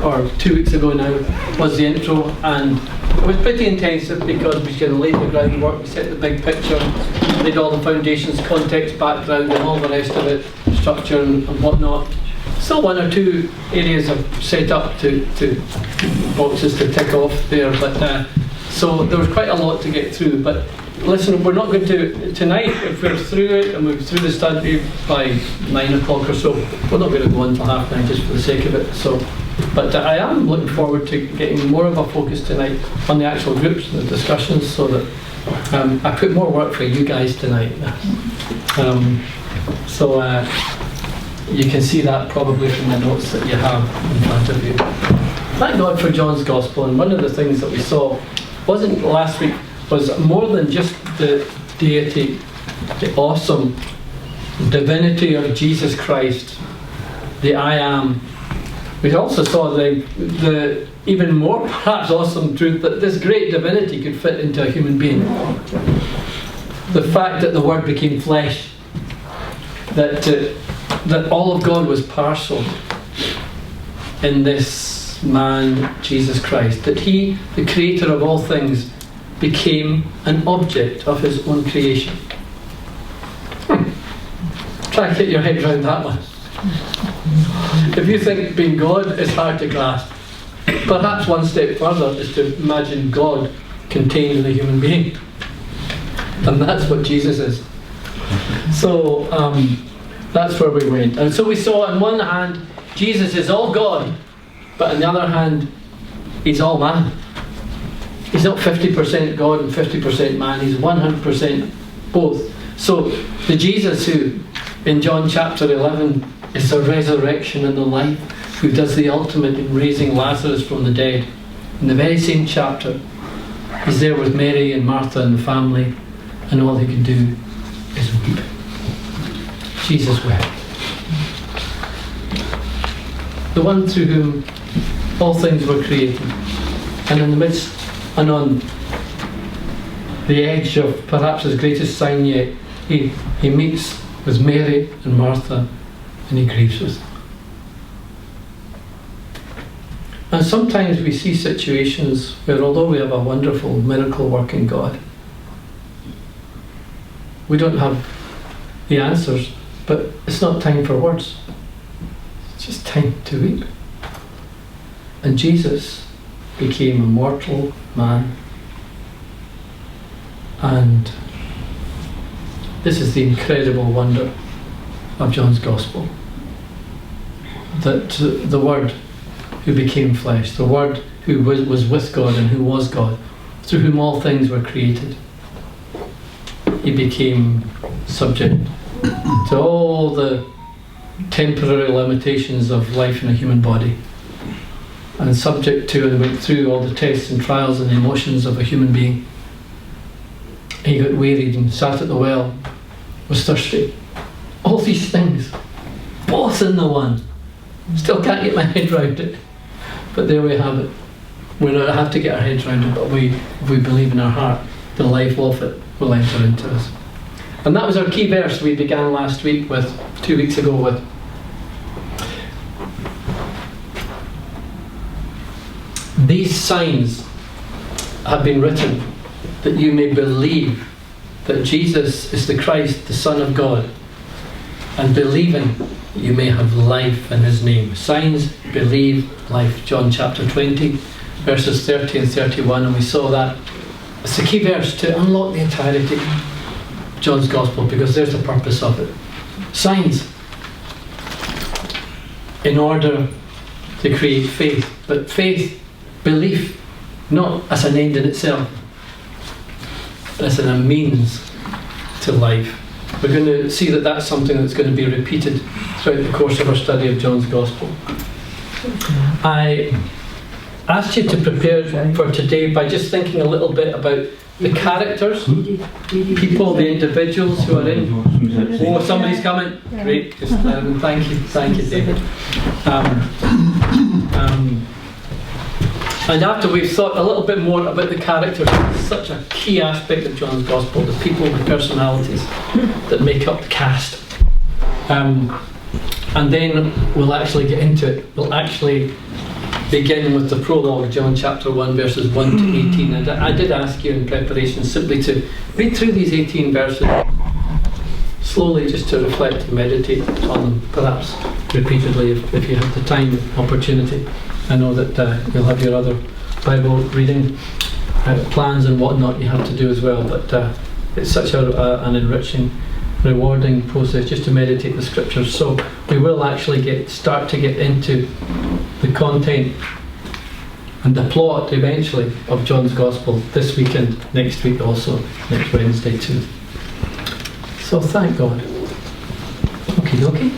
or 2 weeks ago now, was the intro, and it was pretty intensive because we kind of laid the groundwork, we set the big picture, laid all the foundations, context, background, and all the rest of it, structure and whatnot. Still one or two areas I've set up to boxes to tick off there, but so there was quite a lot to get through. But listen, we're not going to tonight. If we're through it and we're through the study by 9 o'clock or so, we're not going to go until 9:30 just for the sake of it. So, but I am looking forward to getting more of a focus tonight on the actual groups and the discussions, so that I put more work for you guys tonight. You can see that probably from the notes that you have in front of you. Thank God for John's Gospel, and one of the things that we saw wasn't last week, was more than just the deity, the awesome divinity of Jesus Christ, the I Am. We also saw the even more perhaps awesome truth that this great divinity could fit into a human being. The fact that the Word became flesh, that all of God was parcelled in this man, Jesus Christ, that He, the creator of all things, became an object of His own creation. Try and get your head around that one. If you think being God is hard to grasp, perhaps one step further is to imagine God contained in a human being. And that's what Jesus is. So that's where we went. And so we saw on one hand, Jesus is all God, but on the other hand, He's all man. He's not 50% God and 50% man, He's 100% both. So the Jesus who, in John chapter 11, is the resurrection and the life, who does the ultimate in raising Lazarus from the dead, in the very same chapter, He's there with Mary and Martha and the family, and all He can do is weep. Jesus wept. The one through whom all things were created, and in the midst and on the edge of perhaps His greatest sign yet, He meets with Mary and Martha, and He grieves with them. And sometimes we see situations where, although we have a wonderful miracle working God, we don't have the answers, but it's not time for words. It's just time to weep. And Jesus became a mortal man. And this is the incredible wonder of John's Gospel. That the Word who became flesh, the Word who was with God and who was God, through whom all things were created, He became subject to all the temporary limitations of life in a human body, and subject to and went through all the tests and trials and emotions of a human being. He got wearied and sat at the well, was thirsty. All these things, both in the one. Still can't get my head around it, but there we have it. We don't have to get our heads around it, but if we believe in our heart, the life of it will enter into us. And that was our key verse we began last week with, 2 weeks ago with. These signs have been written that you may believe that Jesus is the Christ, the Son of God, and believing you may have life in His name. Signs, believe, life. John chapter 20, verses 30 and 31, and we saw that. It's the key verse to unlock the entirety of John's Gospel, because there's the purpose of it. Signs, in order to create faith, but faith, belief, not as an end in itself, but as a means to life. We're going to see that that's something that's going to be repeated throughout the course of our study of John's Gospel. I asked you to prepare for today by just thinking a little bit about the characters, people, the individuals who are in. Oh, somebody's coming. Great. Thank you, David. And after we've thought a little bit more about the characters, such a key aspect of John's Gospel, the people, the personalities that make up the cast. And then we'll actually get into it. We'll actually begin with the prologue, John chapter 1, verses 1 to 18. And I did ask you in preparation simply to read through these 18 verses slowly, just to reflect and meditate on them, perhaps repeatedly if you have the time and opportunity. I know that you'll have your other Bible reading plans and whatnot you have to do as well, but it's such an enriching, rewarding process just to meditate the scriptures. So we will actually start to get into the content and the plot eventually of John's Gospel this weekend, next week also, next Wednesday too. So thank God. Okie dokie.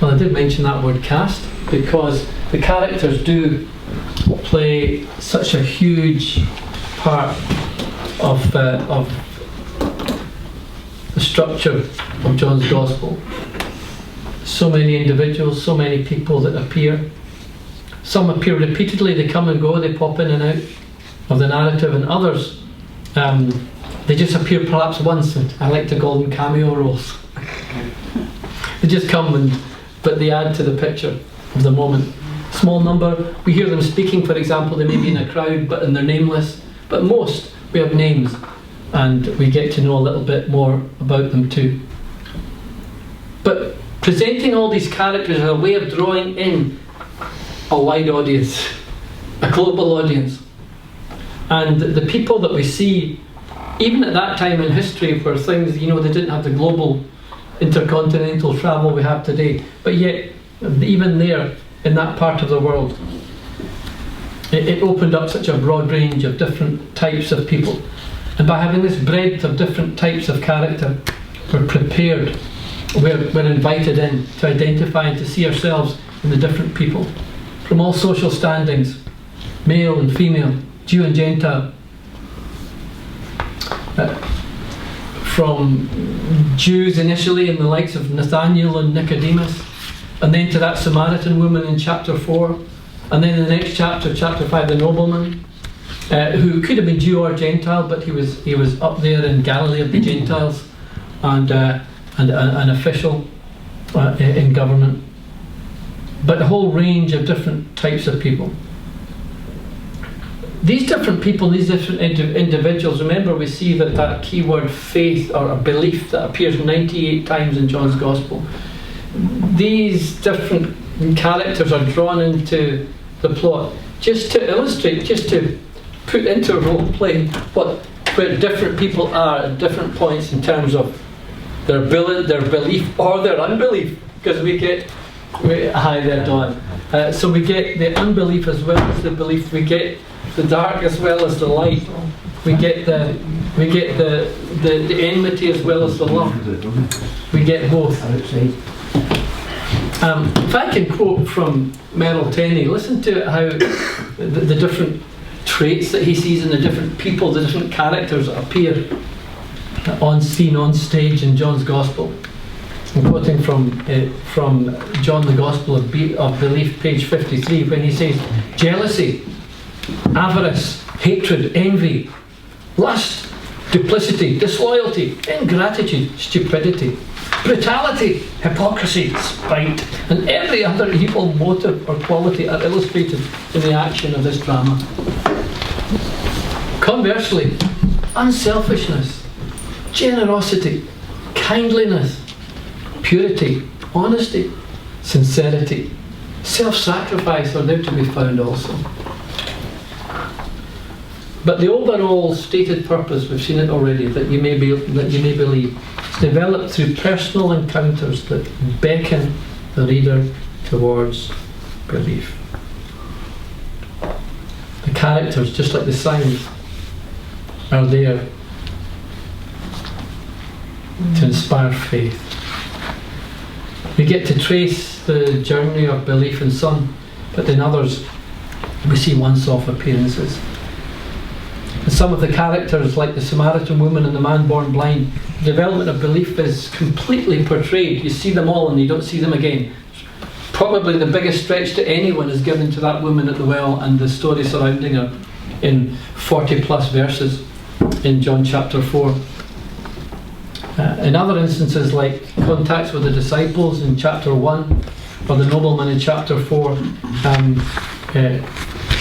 Well, I did mention that word cast because the characters do play such a huge part of the structure of John's Gospel. So many individuals, so many people that appear. Some appear repeatedly, they come and go, they pop in and out of the narrative, and others, they just appear perhaps once, and I like to call them cameo roles. They just come, but they add to the picture of the moment. Small number, we hear them speaking, for example, they may be in a crowd, but they're nameless. But most, we have names, and we get to know a little bit more about them too. But presenting all these characters as a way of drawing in a wide audience, a global audience. And the people that we see, even at that time in history where things, they didn't have the global intercontinental travel we have today, but yet, even there, in that part of the world, it opened up such a broad range of different types of people. And by having this breadth of different types of character, we're prepared, we're invited in to identify and to see ourselves in the different people, from all social standings, male and female, Jew and Gentile, from Jews initially in the likes of Nathaniel and Nicodemus, and then to that Samaritan woman in chapter 4, and then in the next chapter, chapter 5, the nobleman, who could have been Jew or Gentile, but he was up there in Galilee of the Gentiles, and an official in government. But a whole range of different types of people. These different people, these different individuals, remember we see that keyword faith or a belief that appears 98 times in John's Gospel. These different characters are drawn into the plot just to illustrate, just to put into role play where different people are at different points in terms of their belief or their unbelief, because hi there, Dawn. So we get the unbelief as well as the belief. We get the dark as well as the light. We get the enmity as well as the love. We get both. If I can quote from Merrill Tenney, listen to how the different traits that he sees in the different people, the different characters that appear on scene, on stage in John's Gospel. I'm quoting from John the Gospel of Belief, page 53, when he says, jealousy, avarice, hatred, envy, lust, duplicity, disloyalty, ingratitude, stupidity, brutality, hypocrisy, spite, and every other evil motive or quality are illustrated in the action of this drama. Conversely, unselfishness, generosity, kindliness, purity, honesty, sincerity, self-sacrifice are there to be found also. But the overall stated purpose, we've seen it already, that you may believe, is developed through personal encounters that beckon the reader towards belief. The characters, just like the signs, are there to inspire faith. We get to trace the journey of belief in some, but in others we see once-off appearances. And some of the characters, like the Samaritan woman and the man born blind, the development of belief is completely portrayed. You see them all and you don't see them again. Probably the biggest stretch to anyone is given to that woman at the well and the story surrounding her in 40 plus verses in John chapter 4. In other instances, like contacts with the disciples in chapter 1, or the nobleman in chapter 4,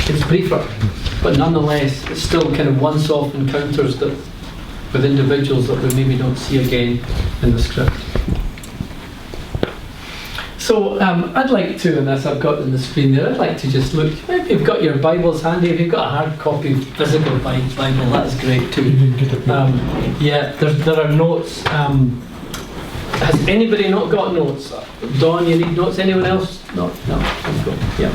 it's briefer, but nonetheless it's still kind of once-off encounters that with individuals that we maybe don't see again in the script. So I'd like to, and as I've got on the screen there, I'd like to just look, maybe you've got your Bibles handy. If you've got a hard copy physical Bible, that's great too. Yeah, there are notes. Has anybody not got notes? Dawn, you need notes? Anyone else? No, yeah.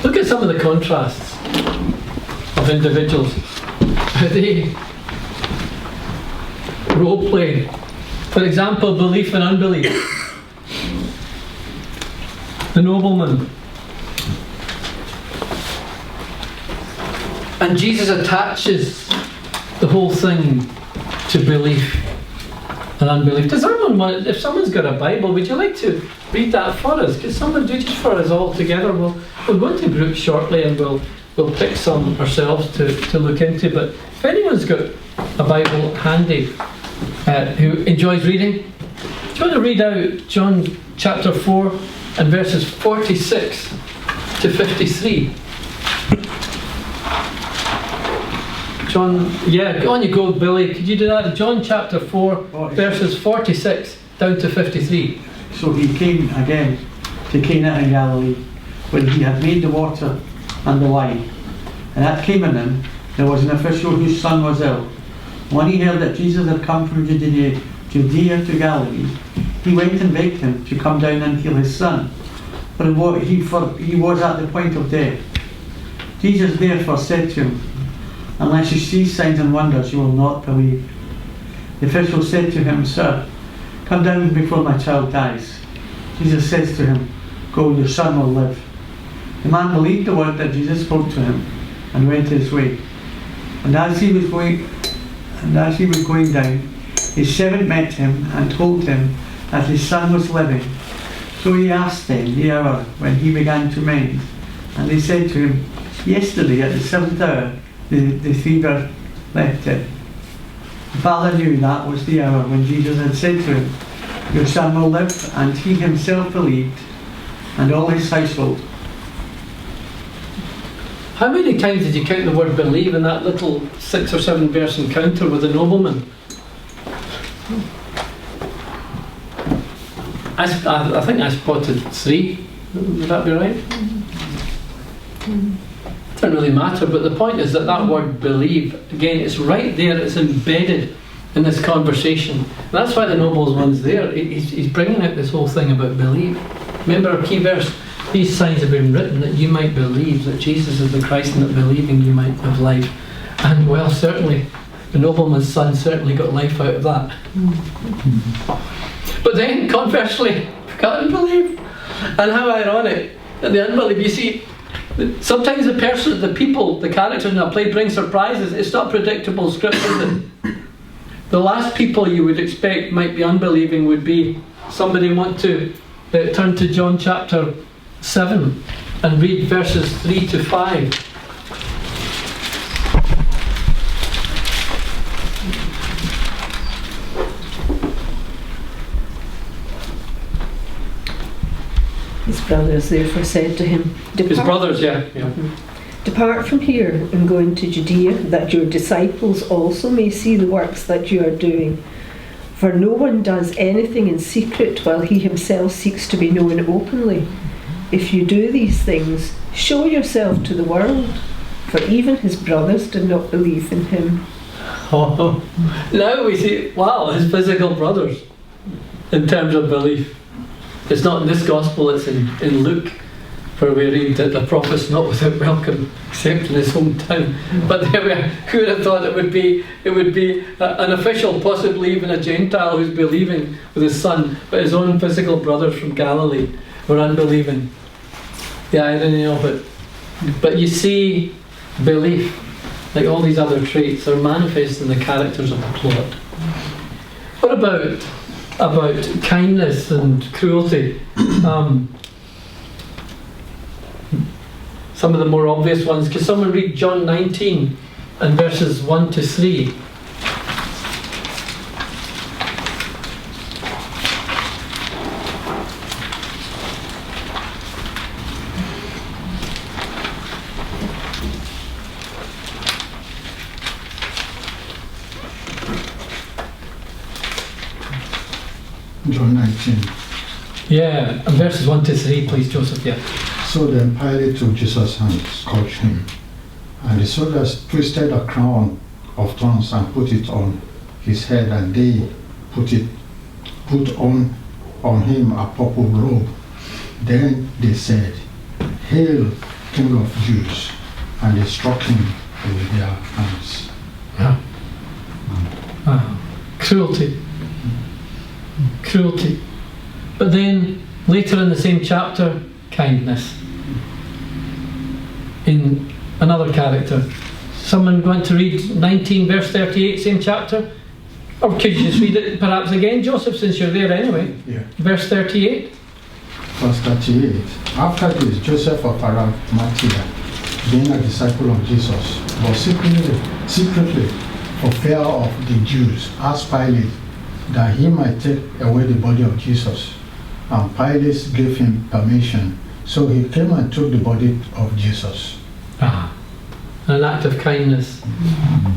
Look at some of the contrasts of individuals. How they role play. For example, belief and unbelief. The nobleman. And Jesus attaches the whole thing to belief and unbelief. Does anyone want, if someone's got a Bible, would you like to read that for us? Could someone do just for us all together? We'll go into groups shortly and we'll pick some ourselves to look into. But if anyone's got a Bible handy, who enjoys reading, do you want to read out John chapter 4 and verses 46 to 53? John, yeah, on you go, Billy. Could you do that? John chapter 4, verses 46 down to 53. So he came again to Cana in Galilee, when he had made the water and the wine. And at Canaan there was an official whose son was ill. When he heard that Jesus had come from Judea to Galilee, he went and begged him to come down and heal his son, for he was at the point of death. Jesus therefore said to him, "Unless you see signs and wonders, you will not believe." The official said to him, "Sir, come down before my child dies." Jesus says to him, "Go, your son will live." The man believed the word that Jesus spoke to him and went his way. And as he was going down, his servant met him and told him that his son was living. So he asked them the hour when he began to mend. And they said to him, "Yesterday at the 7th hour, the fever left him." The father knew that was the hour when Jesus had said to him, "Your son will live," and he himself believed, and all his household. How many times did you count the word believe in that little 6 or 7 verse encounter with the nobleman? I think I spotted 3. Would that be right? It doesn't really matter, but the point is that word believe, again, it's right there, it's embedded in this conversation. And that's why the nobleman's there. He's bringing out this whole thing about believe. Remember our key verse, "These signs have been written that you might believe that Jesus is the Christ, and that believing you might have life." And well, certainly, the nobleman's son certainly got life out of that. But then, conversely, forgot to believe. And how ironic that the unbelief, you see, sometimes the characters in a play bring surprises. It's not predictable script, is it? The last people you would expect might be unbelieving would be somebody want to turn to John chapter 7 and read verses 3 to 5. His brothers therefore said to him, His brothers, yeah. "Depart from here and go into Judea, that your disciples also may see the works that you are doing. For no one does anything in secret while he himself seeks to be known openly. If you do these things, show yourself to the world." For even his brothers did not believe in him. Oh, now we see, wow, his physical brothers in terms of belief. It's not in this gospel, it's in Luke, where we read that the prophet's not without welcome except in his hometown. But there we are. Who would have thought it would be an official, possibly even a Gentile, who's believing with his son, but his own physical brothers from Galilee were unbelieving. The irony of it. But you see, belief, like all these other traits, are manifest in the characters of the plot. What about kindness and cruelty? Some of the more obvious ones. Can someone read John 19 and verses 1 to 3? from 19. Yeah, and verses 1 to 3, please, Joseph. Yeah. So then Pilate took Jesus and scourged him. And the soldiers twisted a crown of thorns and put it on his head, and they put on him a purple robe. Then they said, "Hail, King of Jews!" And they struck him with their hands. Cruelty. Cruelty. But then, later in the same chapter, kindness. In another character. Someone going to read 19 verse 38, same chapter? Or could you just read it perhaps again, Joseph, since you're there anyway? Yeah. Verse 38. Verse 38. After this, Joseph of Arimathea, being a disciple of Jesus, but secretly, for fear of the Jews, asked Pilate that he might take away the body of Jesus. And Pilate gave him permission. So he came and took the body of Jesus. An act of kindness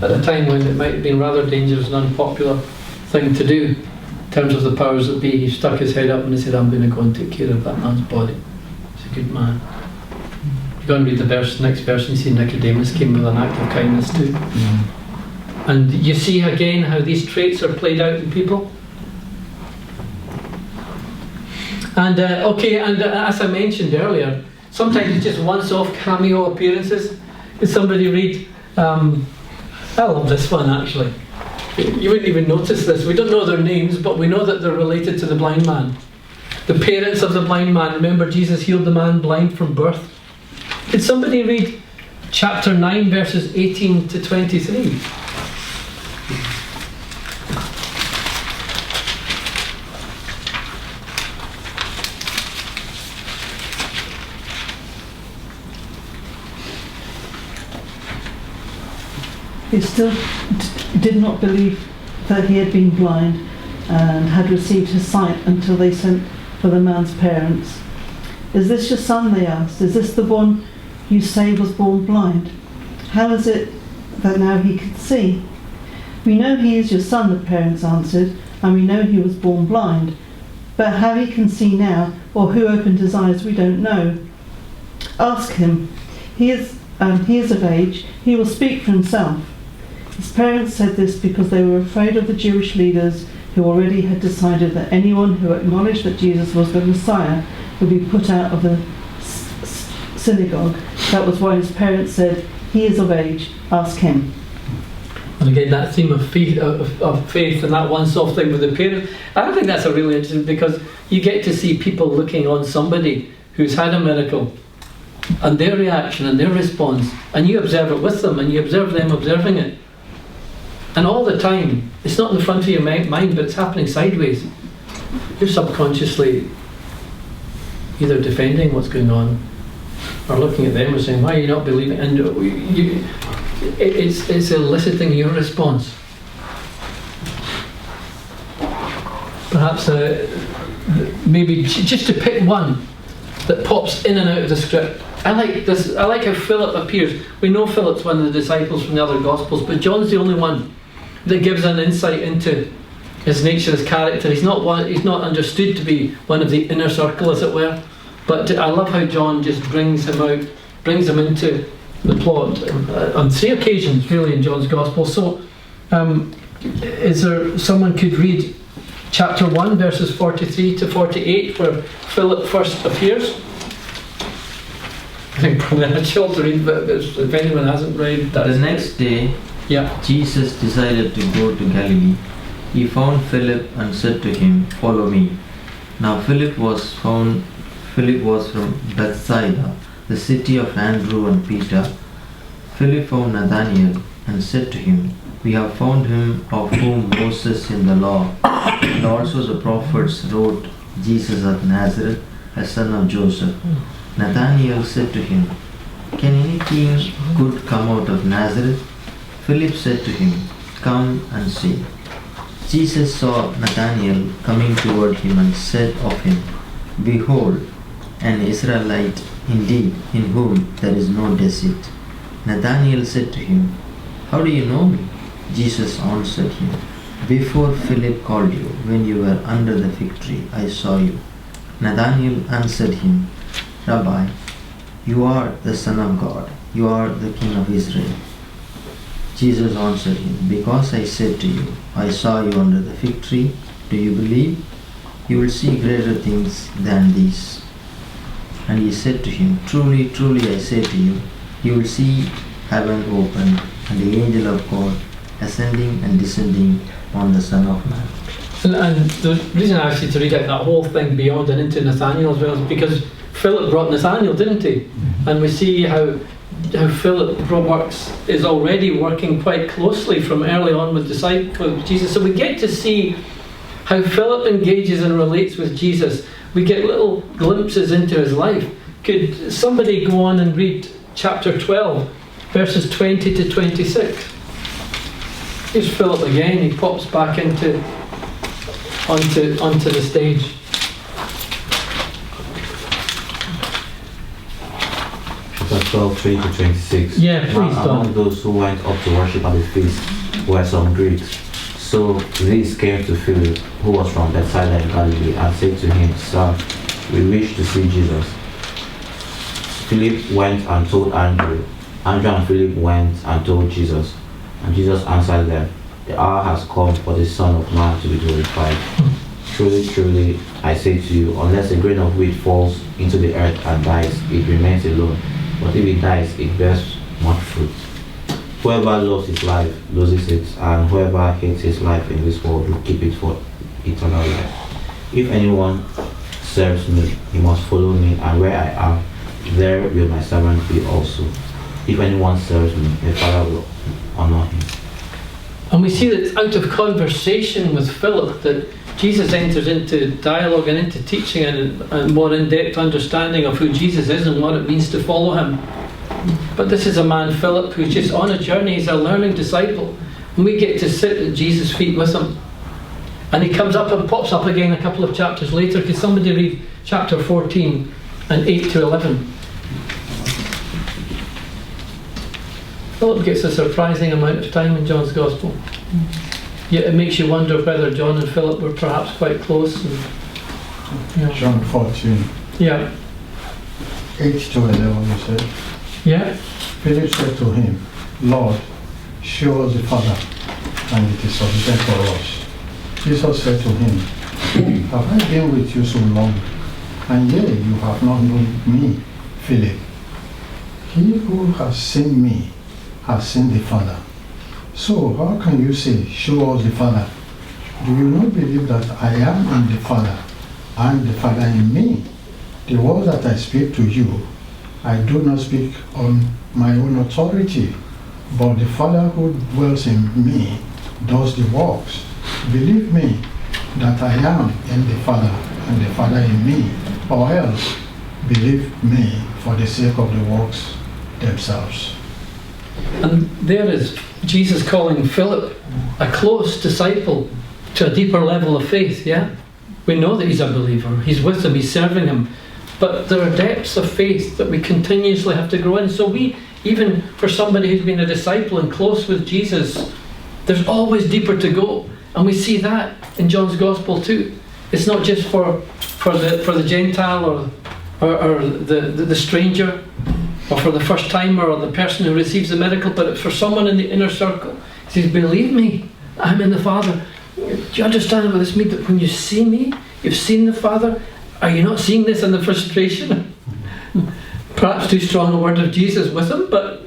at a time when it might have been rather dangerous and unpopular thing to do in terms of the powers that be. He stuck his head up and he said, "I'm going to go and take care of that man's body." He's a good man. You go and read the next verse, and you see Nicodemus came with an act of kindness too. And you see again how these traits are played out in people. And as I mentioned earlier, sometimes it's just once-off cameo appearances. Did somebody read? I love this one actually. You wouldn't even notice this. We don't know their names, but we know that they're related to the blind man. The parents of the blind man. Remember, Jesus healed the man blind from birth. Did somebody read chapter 9, verses 18 to 23? He still did not believe that he had been blind and had received his sight until they sent for the man's parents. "Is this your son?" they asked. "Is this the one you say was born blind? How is it that now he can see?" "We know he is your son," the parents answered, "and we know he was born blind. But how he can see now, or who opened his eyes, we don't know. Ask him. He is of age. He will speak for himself." His parents said this because they were afraid of the Jewish leaders, who already had decided that anyone who acknowledged that Jesus was the Messiah would be put out of the synagogue. That was why his parents said, "He is of age, ask him." And again, that theme of faith and that once-off thing with the parents, I think that's a really interesting, because you get to see people looking on somebody who's had a miracle and their reaction and their response, and you observe it with them and you observe them observing it. And all the time, it's not in the front of your mind, but it's happening sideways. You're subconsciously either defending what's going on or looking at them and saying, "Why are you not believing?" And it's eliciting your response. Perhaps maybe just to pick one that pops in and out of the script. I like this. I like how Philip appears. We know Philip's one of the disciples from the other Gospels, but John's the only one that gives an insight into his nature, his character. He's not understood to be one of the inner circle, as it were. But I love how John just brings him out, brings him into the plot on 3 occasions, really, in John's Gospel. So, is there someone could read chapter 1, verses 43 to 48, where Philip first appears? I think probably a child to read, but if anyone hasn't read that. The next day, Jesus decided to go to Galilee. He found Philip and said to him, "Follow me." Now Philip was from Bethsaida, the city of Andrew and Peter. Philip found Nathanael and said to him, "We have found him of whom Moses in the law and also the prophets wrote, Jesus of Nazareth, a son of Joseph." Nathanael said to him, "Can anything good come out of Nazareth?" Philip said to him, "Come and see." Jesus saw Nathanael coming toward him and said of him, "Behold, an Israelite indeed, in whom there is no deceit." Nathanael said to him, "How do you know me?" Jesus answered him, Before Philip called you, when you were under the fig tree, I saw you. Nathanael answered him, Rabbi, you are the Son of God, you are the King of Israel. Jesus answered him, because I said to you, I saw you under the fig tree, do you believe? You will see greater things than these. And he said to him, truly, truly I say to you, you will see heaven opened and the angel of God ascending and descending on the Son of Man. And the reason I asked you to read out that whole thing beyond and into Nathanael as well is because Philip brought Nathanael, didn't he? And we see how Philip is already working quite closely from early on with disciples of Jesus. So we get to see how Philip engages and relates with Jesus. We get little glimpses into his life. Could somebody go on and read chapter 12, verses 20 to 26? Here's Philip again. He pops back onto the stage. Chapter 12, 20 to 26. Yeah, please, Now, Don. among those who went up to worship at the feast were some Greeks. So these came to Philip, who was from Bethsaida in Galilee, and said to him, Sir, we wish to see Jesus. Philip went and told Andrew. Andrew and Philip went and told Jesus. And Jesus answered them, the hour has come for the Son of Man to be glorified. Truly, truly, I say to you, unless a grain of wheat falls into the earth and dies, it remains alone. But if it dies, it bears much fruit. Whoever loves his life loses it, and whoever hates his life in this world will keep it for eternal life. If anyone serves me, he must follow me, and where I am, there will my servant be also. If anyone serves me, the Father will honor him. And we see that out of conversation with Philip that Jesus enters into dialogue and into teaching and a more in-depth understanding of who Jesus is and what it means to follow him. But this is a man, Philip, who's just on a journey. He's a learning disciple. And we get to sit at Jesus' feet with him. And he comes up and pops up again a couple of chapters later. Could somebody read chapter 14 and 8 to 11? Philip gets a surprising amount of time in John's Gospel. Yet it makes you wonder whether John and Philip were perhaps quite close. And, John 14, yeah. 8 to 11, you said. Yeah. Philip said to him, Lord, show us the Father, and it is sufficient for us. Jesus said to him, have I been with you so long, and yet you have not known me, Philip? He who has seen me has seen the Father. So how can you say, show us the Father? Do you not believe that I am in the Father, and the Father in me? The words that I speak to you, I do not speak on my own authority, but the Father who dwells in me does the works. Believe me that I am in the Father, and the Father in me, or else believe me for the sake of the works themselves. And there is Jesus calling Philip a close disciple to a deeper level of faith, yeah? We know that he's a believer. He's with him, he's serving him. But there are depths of faith that we continuously have to grow in. So we, even for somebody who's been a disciple and close with Jesus, there's always deeper to go. And we see that in John's Gospel too. It's not just for the Gentile or the stranger, or for the first timer or the person who receives the miracle, but it's for someone in the inner circle. He says, believe me, I'm in the Father. Do you understand what this means? That when you see me, you've seen the Father. Are you not seeing this in the frustration? Perhaps too strong a word of Jesus with him, but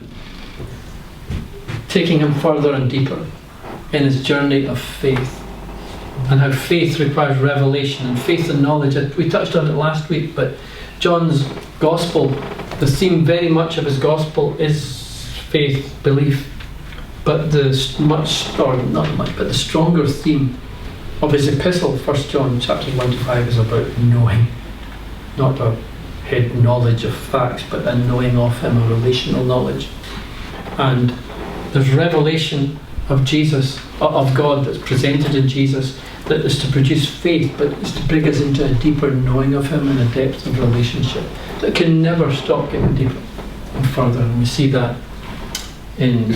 taking him further and deeper in his journey of faith. And how faith requires revelation and faith and knowledge. We touched on it last week, but John's Gospel, the theme very much of his Gospel is faith, belief. But the stronger theme of his epistle, 1 John chapters 1 to 5, is about knowing. Not a head knowledge of facts, but a knowing of him, a relational knowledge. And there's revelation of Jesus, of God, that's presented in Jesus, that is to produce faith, but is to bring us into a deeper knowing of him and a depth of relationship that can never stop getting deeper and further. And we see that in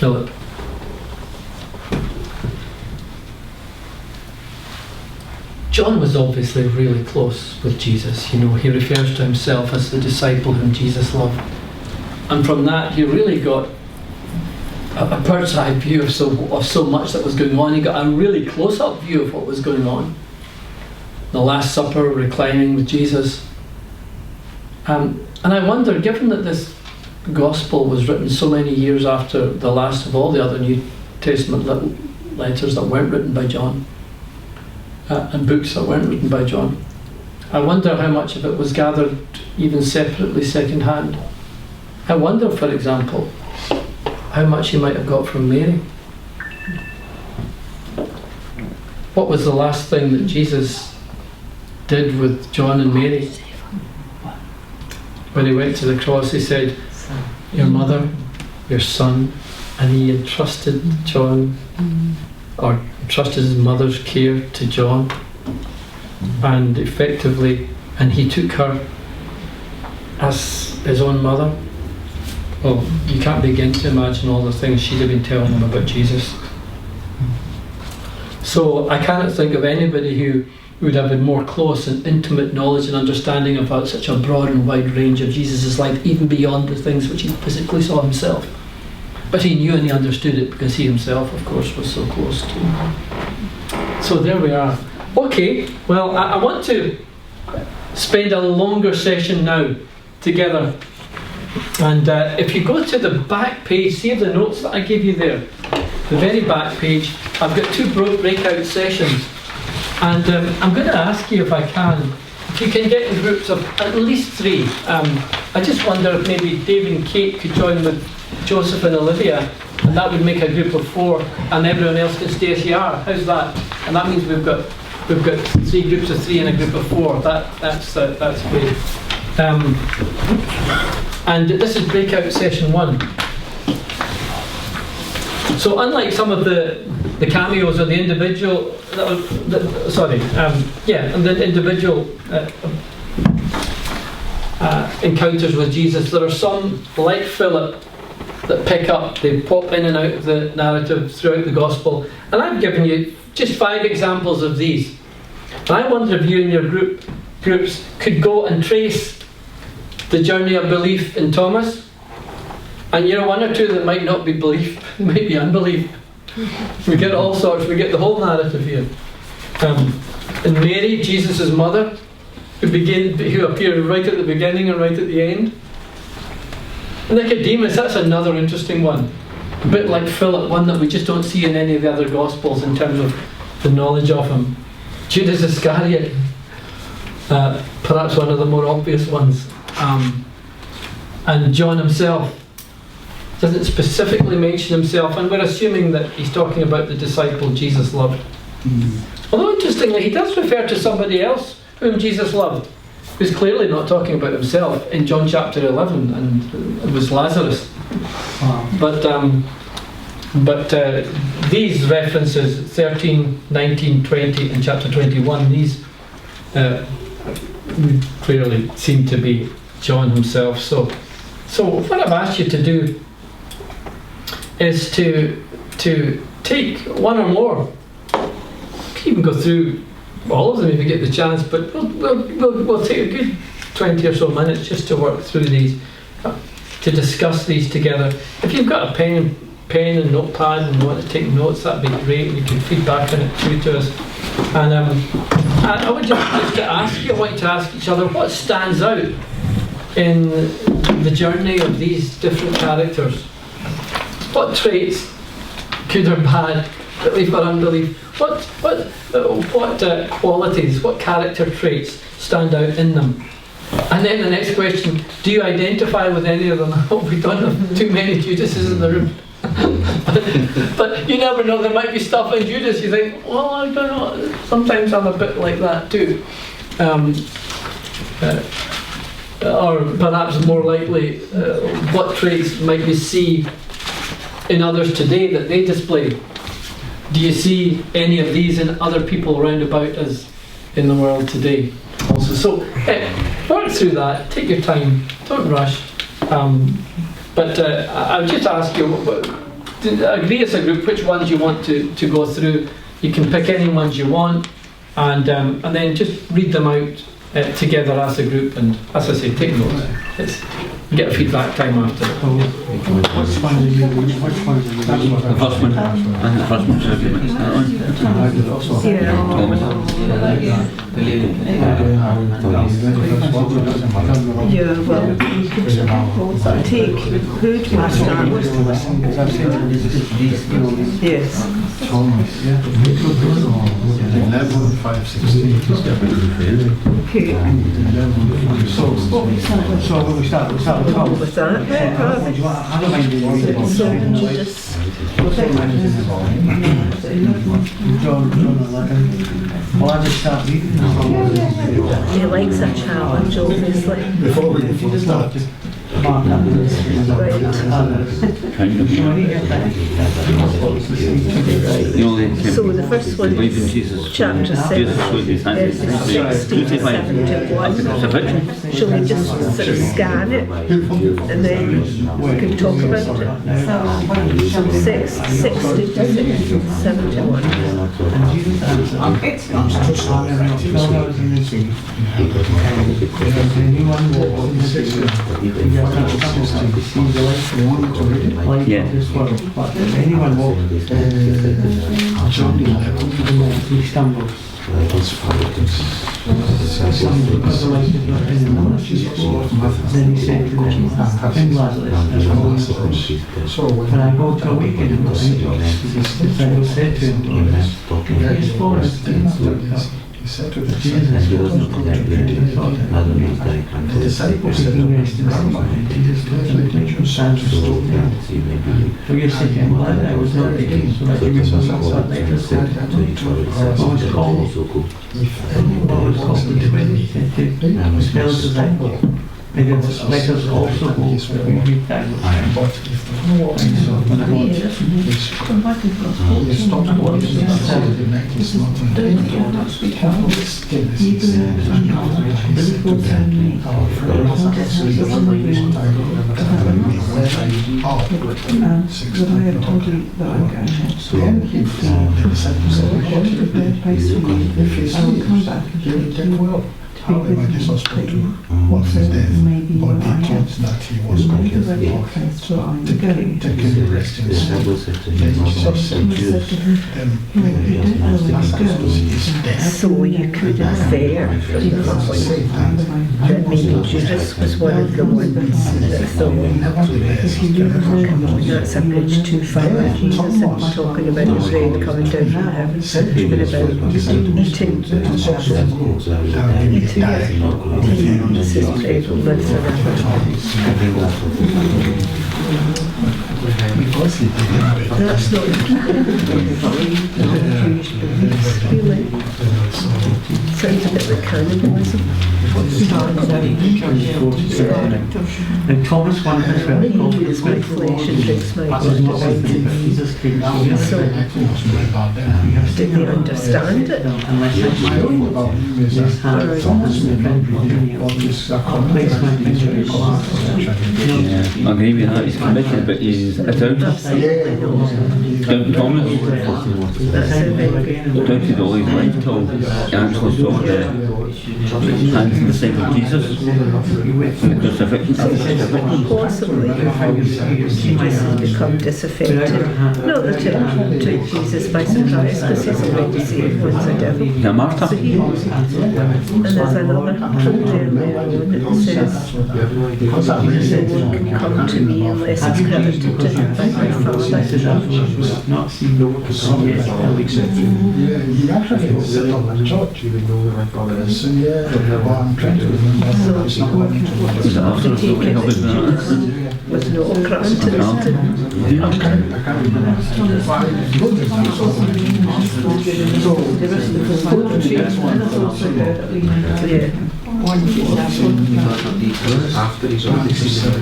Philip. John was obviously really close with Jesus. You know, he refers to himself as the disciple whom Jesus loved. And from that, he really got a bird's eye view of so much that was going on. He got a really close-up view of what was going on. The Last Supper, reclining with Jesus. And I wonder, given that this gospel was written so many years after the last of all the other New Testament letters that weren't written by John, and books that weren't written by John, I wonder how much of it was gathered even separately, second-hand. I wonder, for example, how much he might have got from Mary. What was the last thing that Jesus did with John and Mary? When he went to the cross, he said, your mother, your son, and he entrusted John, or entrusted his mother's care to John, and effectively, and he took her as his own mother. Well, you can't begin to imagine all the things she'd have been telling him about Jesus. So I cannot think of anybody who would have a more close and intimate knowledge and understanding about such a broad and wide range of Jesus' life, even beyond the things which he physically saw himself. But he knew and he understood it because he himself, of course, was so close to him. So there we are. Okay, well, I want to spend a longer session now together. And if you go to the back page, see the notes that I gave you there, the very back page, I've got 2 breakout sessions. And I'm going to ask you, if I can, if you can get in groups of at least 3. I just wonder if maybe Dave and Kate could join with Joseph and Olivia, and that would make a group of 4, and everyone else can stay as you are. How's that? And that means we've got 3 groups of 3 and a group of 4. That's great. And this is breakout session 1. So unlike some of the cameos or the individual, and the individual encounters with Jesus, there are some, like Philip, that pick up, they pop in and out of the narrative throughout the gospel. And I've given you just 5 examples of these. And I wonder if you and your groups could go and trace the journey of belief in Thomas. And you know, 1 or 2 that might not be belief, might be unbelief. We get all sorts, we get the whole narrative here. And Mary, Jesus' mother, who appeared right at the beginning and right at the end. Nicodemus, that's another interesting one. A bit like Philip, one that we just don't see in any of the other Gospels in terms of the knowledge of him. Judas Iscariot, perhaps one of the more obvious ones. And John himself doesn't specifically mention himself, and we're assuming that he's talking about the disciple Jesus loved. Although interestingly, he does refer to somebody else whom Jesus loved, who's clearly not talking about himself in John chapter 11, and it was Lazarus. But these references, 13, 19, 20 and chapter 21, these clearly seem to be John himself. So what I've asked you to do is to take 1 or more. You can even go through all of them if you get the chance, but we'll take a good 20 or so minutes just to work through these, to discuss these together. If you've got a pen and notepad and you want to take notes, that'd be great. You can feed back on it through to us. And I would just to ask you, I want you to ask each other, what stands out in the journey of these different characters? What traits, good or bad, belief or unbelief, what qualities, what character traits stand out in them? And then the next question, do you identify with any of them? I hope we don't have too many Judases in the room. but you never know, there might be stuff in Judas you think, well, I don't know, sometimes I'm a bit like that too. Or perhaps more likely, what traits might you see in others today that they display? Do you see any of these in other people around about us in the world today? Also, so work through that. Take your time. Don't rush. But I would just ask you, agree as a group which ones you want to go through. You can pick any ones you want, and then just read them out together as a group. And as I say, take notes. You get a feedback time after. Which one are you? Which one are you? The first one. I think the first one's argument. Is that one? Yeah, well, you could take, who do you want to start with? Yes. 11, 5, 16. Okay. So we start with 12. With that, I don't mind the Judas. John 11. Well, I just start reading. He likes a challenge, obviously. Before we start, Mark up this. Right. So the first one Believe in is Jesus. chapter 6, Jesus with his hands verses 16 to 71. It's a victory. Shall we just sort of scan it and then we can talk about it? 6, 60 to 71. Yeah. Anyone walk John 11, he stumbles. Then he said to them, "In Lazarus, when I go to awaken him, I will say to him, his forest he said to the Jesus disciples, was the disciples said, Jesus told them to make yourselves stone. For your sake, I'm glad I was not there, so that you would not suffer like this. I was called, if anyone wants to defend me, his fellow disciples. Let us also go, that we may die. but if no one he stopped watching the neck is not in the That I have told you that I'm going home. Then he found the disciples said, "What To prepare a place for you. if he's I will come healed, back and he will take well." be However, with Jesus you, spoke that to you what's his death, maybe but where I they am. thought that he was You going make a ready to place where I am going. taking the rest in his Then Jesus said And I said to him, them, you don't know where you Lazarus go. is dead. So you could infer from the point Say that. that maybe Judas was one of the ones that thought Nevertheless, that's a bridge too far. Jesus isn't talking about the bread coming down from heaven, but about eating this is bread will live forever. because he didn't That's not the Jewish beliefs, really. Sounds a bit like cannibalism. And Thomas one as well. He eats my flesh and drinks my blood. Jesus came down. So, did they understand it? Unless My own about him is his that hand Thomas is never been what is a place my finger in glass. Yeah, I agree with that. He's committed, but he's a doubt. Absolutely no. Don't Thomas. That's a very Doubted all his life till he actually saw the hands and the side of Jesus. And the crucifixion. possibly Jesus has become disaffected. Not that it took Jesus by surprise, because he's already saved once a devil. He's a martyr. So he knows it. And there's another prayer there that says, "No one can come to me unless it's credited to him by my Father." Not seen no one he actually set up a church. So well, I'm trying to remember. He's an author, so we help with that. With no grant to this. I can't remember. Yeah. After he's already seen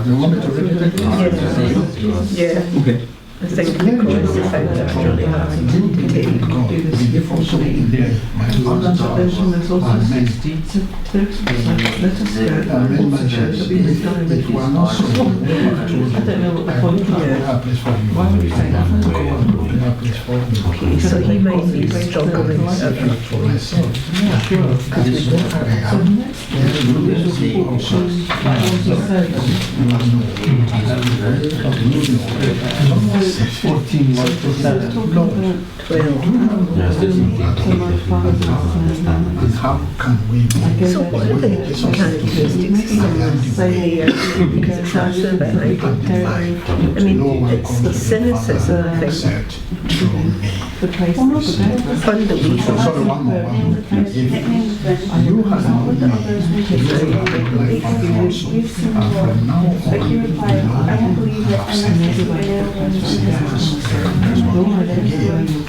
You want me to read it again? Yeah. Okay. I think because they found that really hard to take. And there's also 62 little skirt. I don't know what the point is. Why would you say that? Okay, so he might be struggling. So the next It's 14 months to 7. 12. How can we So what are the characteristics of I mean, it's the cynicism, I think, the place unbelievable. sorry, one more. If you have from now on,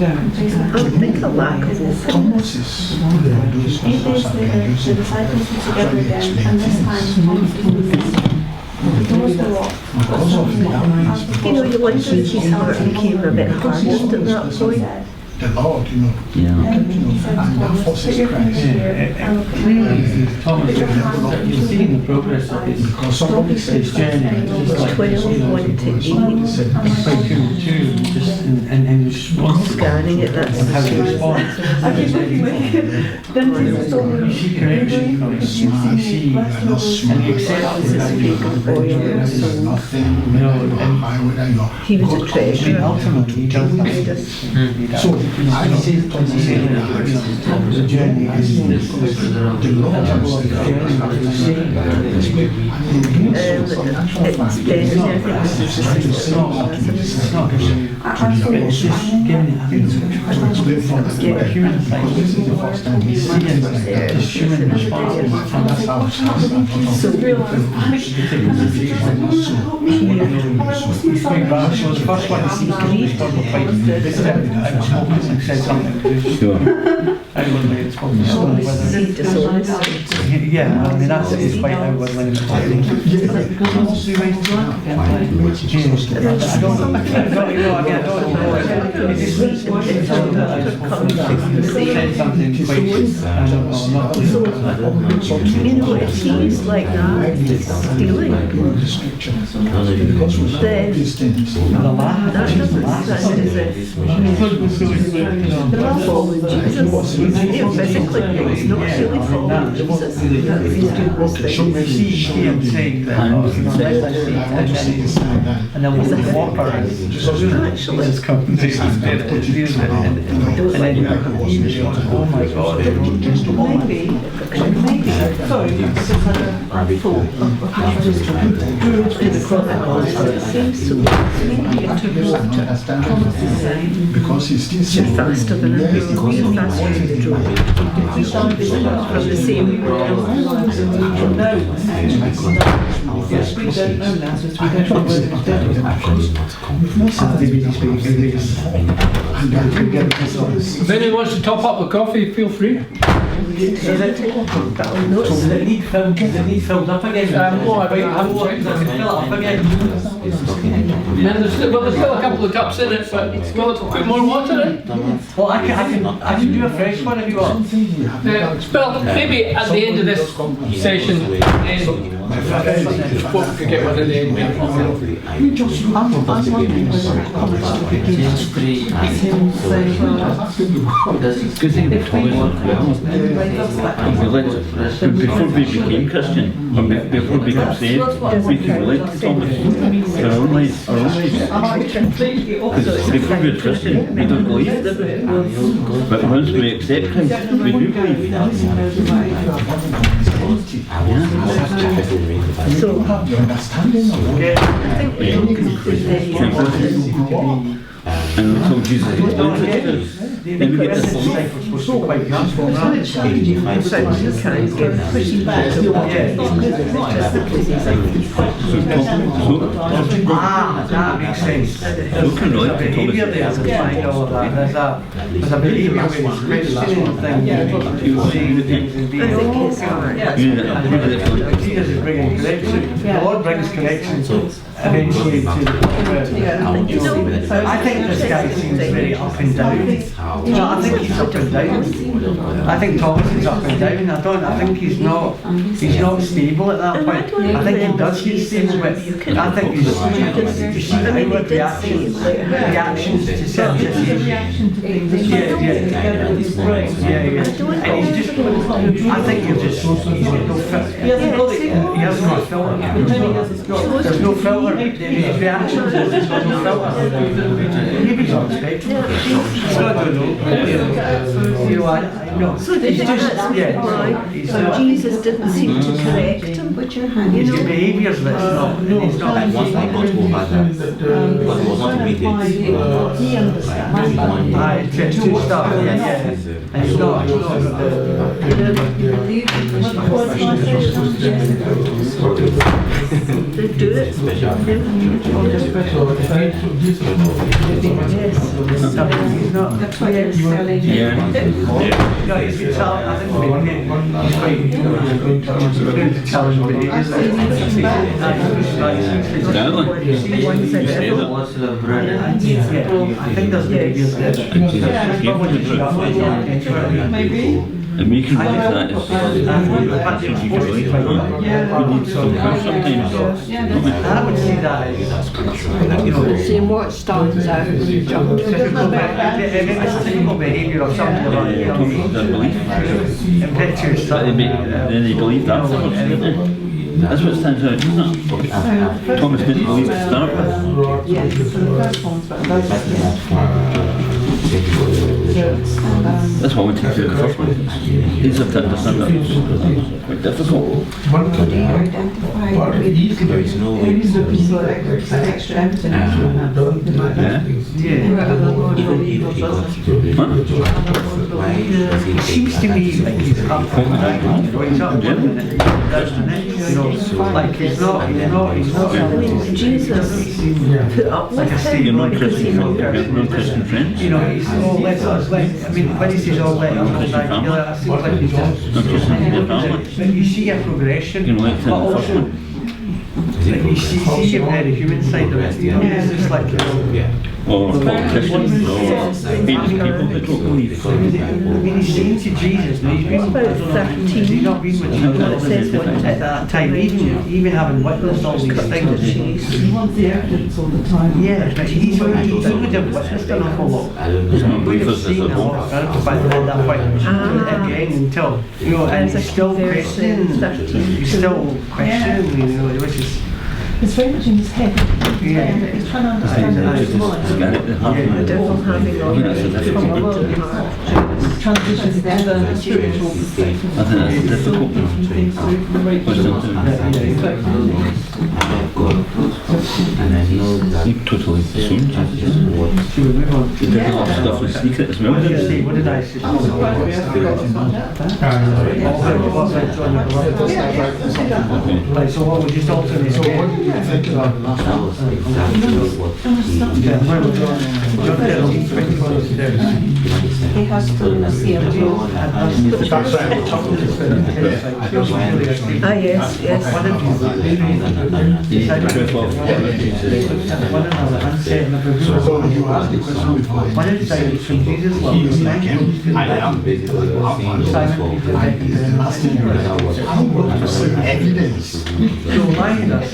I think a lack of openness. Thomas is doing The disciples were together again, and this time Thomas was doors were locked. because of the enemies, You know, you wonder if his heart became a bit hardened at that point. the Lord, And he said to and that Thomas, forces put your Christ. finger here and look at me. Thomas, you're seeing the progress of his Because somebody his says journey. Just like 12, 1 to 8. it's like two, just in response to Scanning it, that's and how he responds. I keep looking like then Jesus told You me, see correction from his you see you're not smart, and he accepts it. there's nothing, He was a I mean, treasurer. ultimately, he does that. He does. So, I don't He says, the journey is the Lord It's better, I think this is it's not giving you absolutely. it's just giving it, I think, to explain from the human side. This is the first time he's seeing this human responses from this house. so real. It's quite bad. So the first one he sees he's probably quite outspoken and said something. Sure. Outwardly it's probably still Dishonest. yeah, I mean that's his quite outwardly. because once we raised the lamp again, I don't know. It just means it said something quite. I don't know. You know, if he's like that, stealing, the scripture. Because we love then these things. The laugh. that doesn't sound as if they're not following Jesus. You know, physically, he's not really following Jesus. He's doing this So thing. we see him saying that, and then we walk around. Actually, Jesus comes and says, and then you have oh my God. maybe, sorry, I just had a thought. it seems to be into water. Because he's still You're saying, faster than a yes, you're faster than the drone. From the same Yes, we don't know Lazarus, we don't know whether he's dead or not. If anyone wants to top up the coffee, feel free. So the need filled up again. Oh, I haven't checked that. Fill it up again. Then there's still a couple of cups in it, but will it put more water in? Well, I can do a fresh one if you want. Well, maybe at the end of this session, what we could get one at the end. Good thing about Thomas before we became Christian, or before we became saved, we can relate to Thomas. Our own lives. Before we were Christian, we don't believe. But once we accept Him, we do believe. So, I think we can conclude that And until Jesus explains it to us, then we get this. you can't get pushing back the water. That makes sense. So we can relate to Behaviour there Thomas. behind all of that. There's a behaviour with questioning thing. You say the things and I think being. his heart. You know that. Jesus is bringing correction. The Lord brings correction eventually to Yeah. I think this guy seems very up and down. No, I think he's up and down. I think Thomas is up and down. I think he's not stable at that point. I think he does get stable, but I think he's outward reactions to certain situations. Reaction to things. Yeah. And he's great. Yeah. And he's just, I think he's got no filter. He hasn't got it. He hasn't got a filter. There's no filter. His reactions, there's got no filter. Maybe he's on the spectrum. I don't know. You know, I know. So did He's you just, that's yeah. why He's Jesus didn't seem to correct him? Put your hand. His behaviour's that's not, and he's not. Like once I got over that, but it was not immediate. He understands. Aye, to start, yeah. And he's not. They do it. He's not. That's what you're selling. Yeah. No, he's been telling, I think he's quite challenging behaviours. Stanley. What's the bread? Yeah, I think there's behaviours there. Maybe. And we can believe that is we need some proof sometimes. I would see that as, you know, Seeing what stands out when you jump. typical behaviour of something like, you know, Their belief. impetuous But stuff. then they believe that. That's what stands out, isn't it? Thomas didn't believe to start with. Yes, so the first one's better. That's why I went to do the first one. These have to understand that it's quite difficult. How do you identify There is no way to Extra evidence. Yeah. Yeah. even if he got to why does he It seems to me like he's up and down, you know, he's up one minute, down the next, you know, like he's not. I mean, Jesus put up with Like a him stable, You're not because he Christian, knew you're not Christian friends. You know, he's all let us, I mean, when he says all let us and that, you know, that seems like he's just, Not Christian family. but you see a progression, You know, like but the first also, one. like you see a very human side of it, you know, it's just like, you know, yeah. Or politicians, or famous people that don't believe. I mean, he's saying to Jesus, now he's been, I don't know, has he not been with Jesus at that time, even having witnessed all these things. He wants the evidence all the time. Yeah, but he would have witnessed an awful lot. I don't There's know. no He would have believers seen at a lot home. of miracles back at that point, at the end until, you know, and There's he's a still verse in questioning, 13. he's still questioning, you know, which is, It's very much in his head. Yeah. He's trying to understand his mind. The devil having all Yeah, that's a difficult one. Transitions to the spiritual perspective. I think that's difficult. Things through the right Listen to I've got and I know that You totally assumed. that is what should we move on? He did a lot of stuff in secret as well, What did I didn't say, he? what did I say? What about John? Right, so what we just alternate again? that was exactly what he Yeah, where was John? John 13, 24 to 30. He has to see a proof. Ah, yes. One of you, one another, uncertain of the one inside from Jesus' love, basically was saying Simon Peter Evidence. so mind us.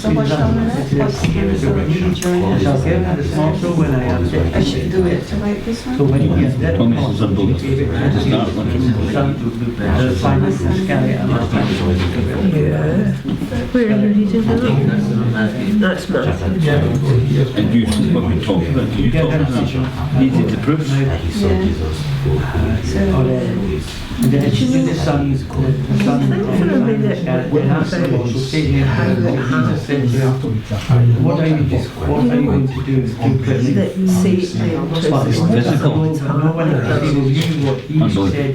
So what shall we do? What's the resurrection journey? Shall give the small soul when I am sick. I should do it to write this So one. when he is dead, Thomas is unbelief. gave it to It's Jesus. not like him. Simon Iscariot and Yeah. Where are you reading that? That's Matthew. And you, what we talked about, you talked about easy to prove. that he saw Jesus go And then it's the son, the son what are you going to do? That Satan No one will you what he said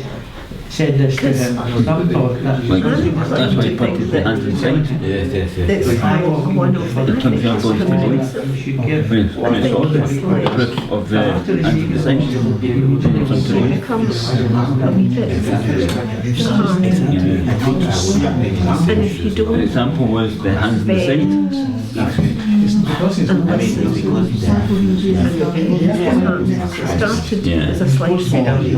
said this to him. Some thought that Like, that's why he put his hands inside. Yes, yes, yes. It's like one of the The turns out going to be you should give. when it's all the proof of the hands inside. it becomes a wee bit hard. And if you An don't example was the hands inside. started Yeah. as a slicing but the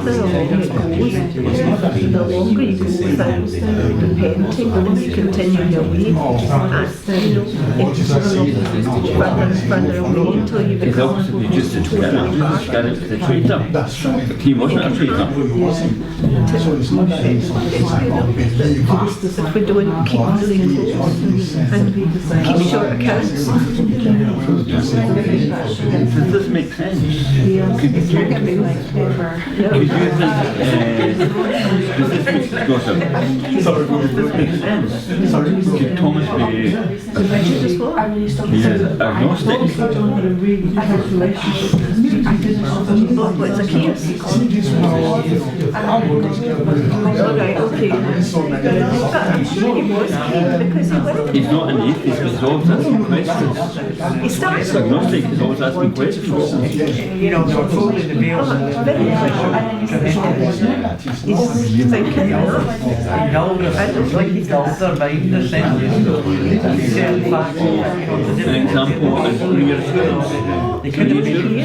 further along it goes, the longer you go without repenting, the more you continue your way, and it's further and further away until you It's become obviously just a traitor. The traitor. He wasn't a traitor. So it's not that it's if we don't keep really close and keep short accounts. Does this make sense? Could you think, does this make Joseph? Does this make sense? Could Thomas be he's agnostic? What's a case? Alright, okay. But I'm sure he was keen because he went. He's not an atheist, but he's always asking questions. He started. He's agnostic, he's always asking questions. You know, they were folding the bills and Very He's thinking he held their mind, the sense certain facts. An example is reassurance. They couldn't be I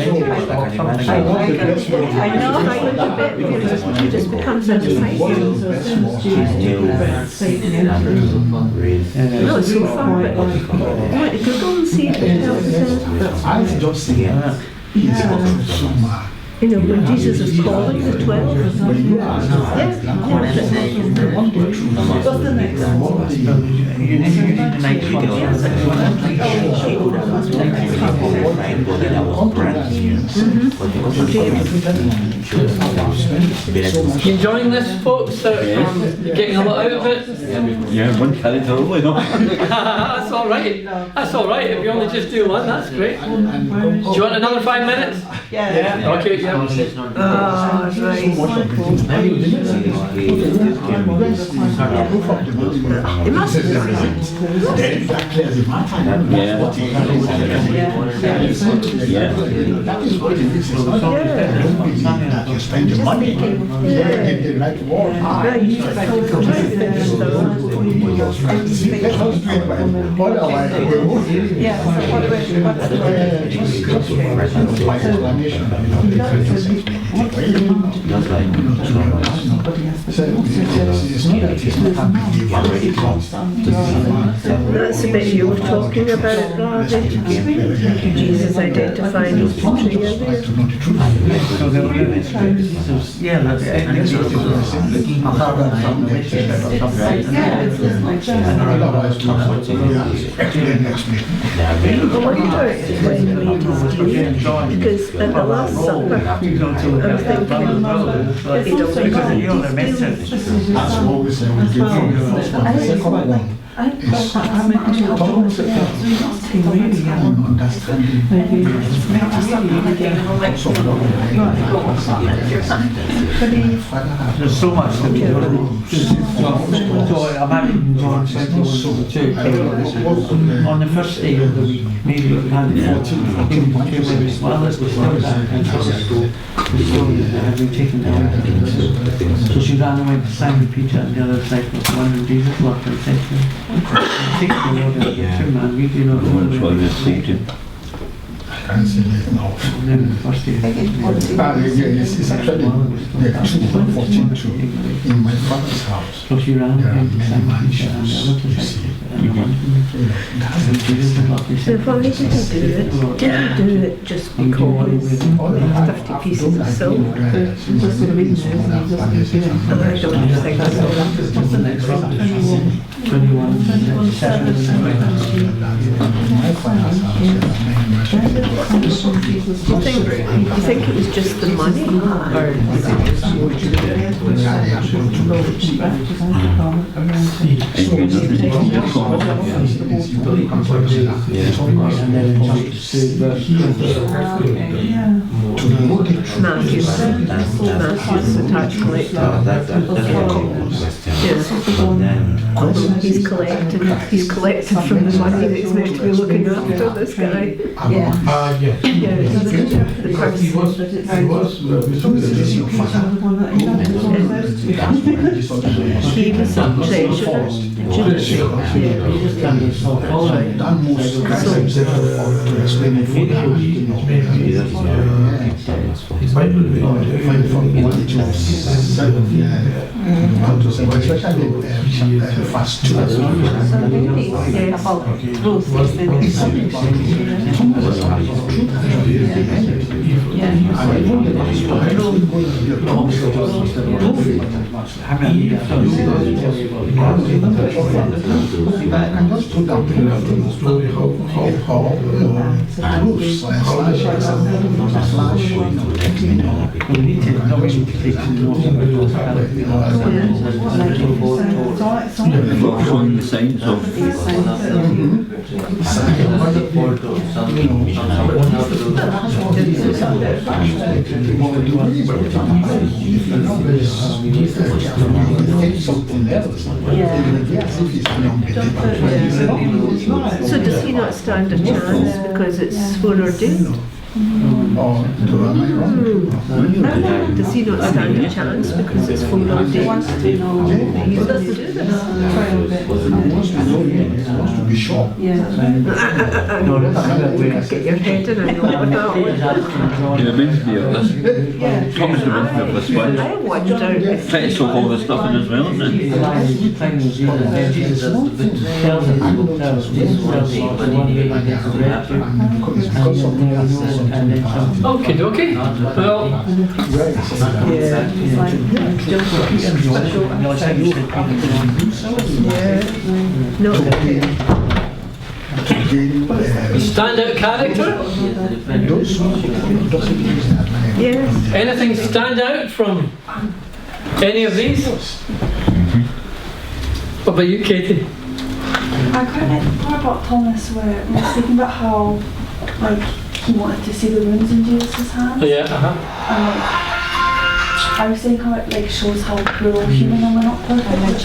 know, I would a bit because he just becomes a disciple. No, it's so far, but you want to Google and see if it helps I just say he's so mad. you know, when Jesus is calling the 12. You need the night You enjoying this, folks? You're getting a lot out of it? Yeah, one carried totally, no? That's all right. That's all right. If you only just do one, that's great. Do you want another 5 minutes? Yeah. Okay, yeah. Oh, right. It must be Exactly as a matter. Yeah. Yeah. That is what it is. It's not that you spend your money in the right wall. Let us do it by otherwise we will. My explanation. That's the bit you were talking about, Ravi. Jesus identifying his betrayer there. So they were yeah, that's it. Otherwise, we explain. I wonder when he made his deal, because at the Last Supper, I'm thinking, he'd already made his deal. That's what we say. We give you the first one. The second one is understanding. There's so much to be done. So I'm having John 21:2. On the first day of the week, maybe we had 14 well, let's go still back and had been taken down. So she ran away to Simon Peter and the other disciples, one whom Jesus loved and said to him, take the Lord out of the two man, we do not know That's why we received him. I can't say it now. And then the first day. It's actually the 2:14 in my father's house. So she ran There are away to many Simon Peter and the mansions, other you see. disciples. And the one whom That's Jesus loved, he So said, why did he do it? Did he do it just because 50 pieces of silver? I don't think so. what's the next one? 21. Do you think it was just the money? Or Matthew's the tax collector. He's collected from the money that he's meant to be looking after, this guy. Yeah. Yeah, the he was a treasurer. Showing the signs of So does he not stand a chance because it's foreordained? Does he not stand a chance because it's foreordained? He wants to do this. Get your head in and know about it reminds me of this. Thomas reminds me of this one. I wonder if Try to solve all this stuff in as well, isn't it? Okay, okay. Well, standout character? yes. Anything stand out from any of these? What about you, Katie? I quite like the part about Thomas where he was speaking about how like he wanted to see the wounds in Jesus' hands. Oh, yeah, And like I was saying how it like shows how we're all human and we're not perfect.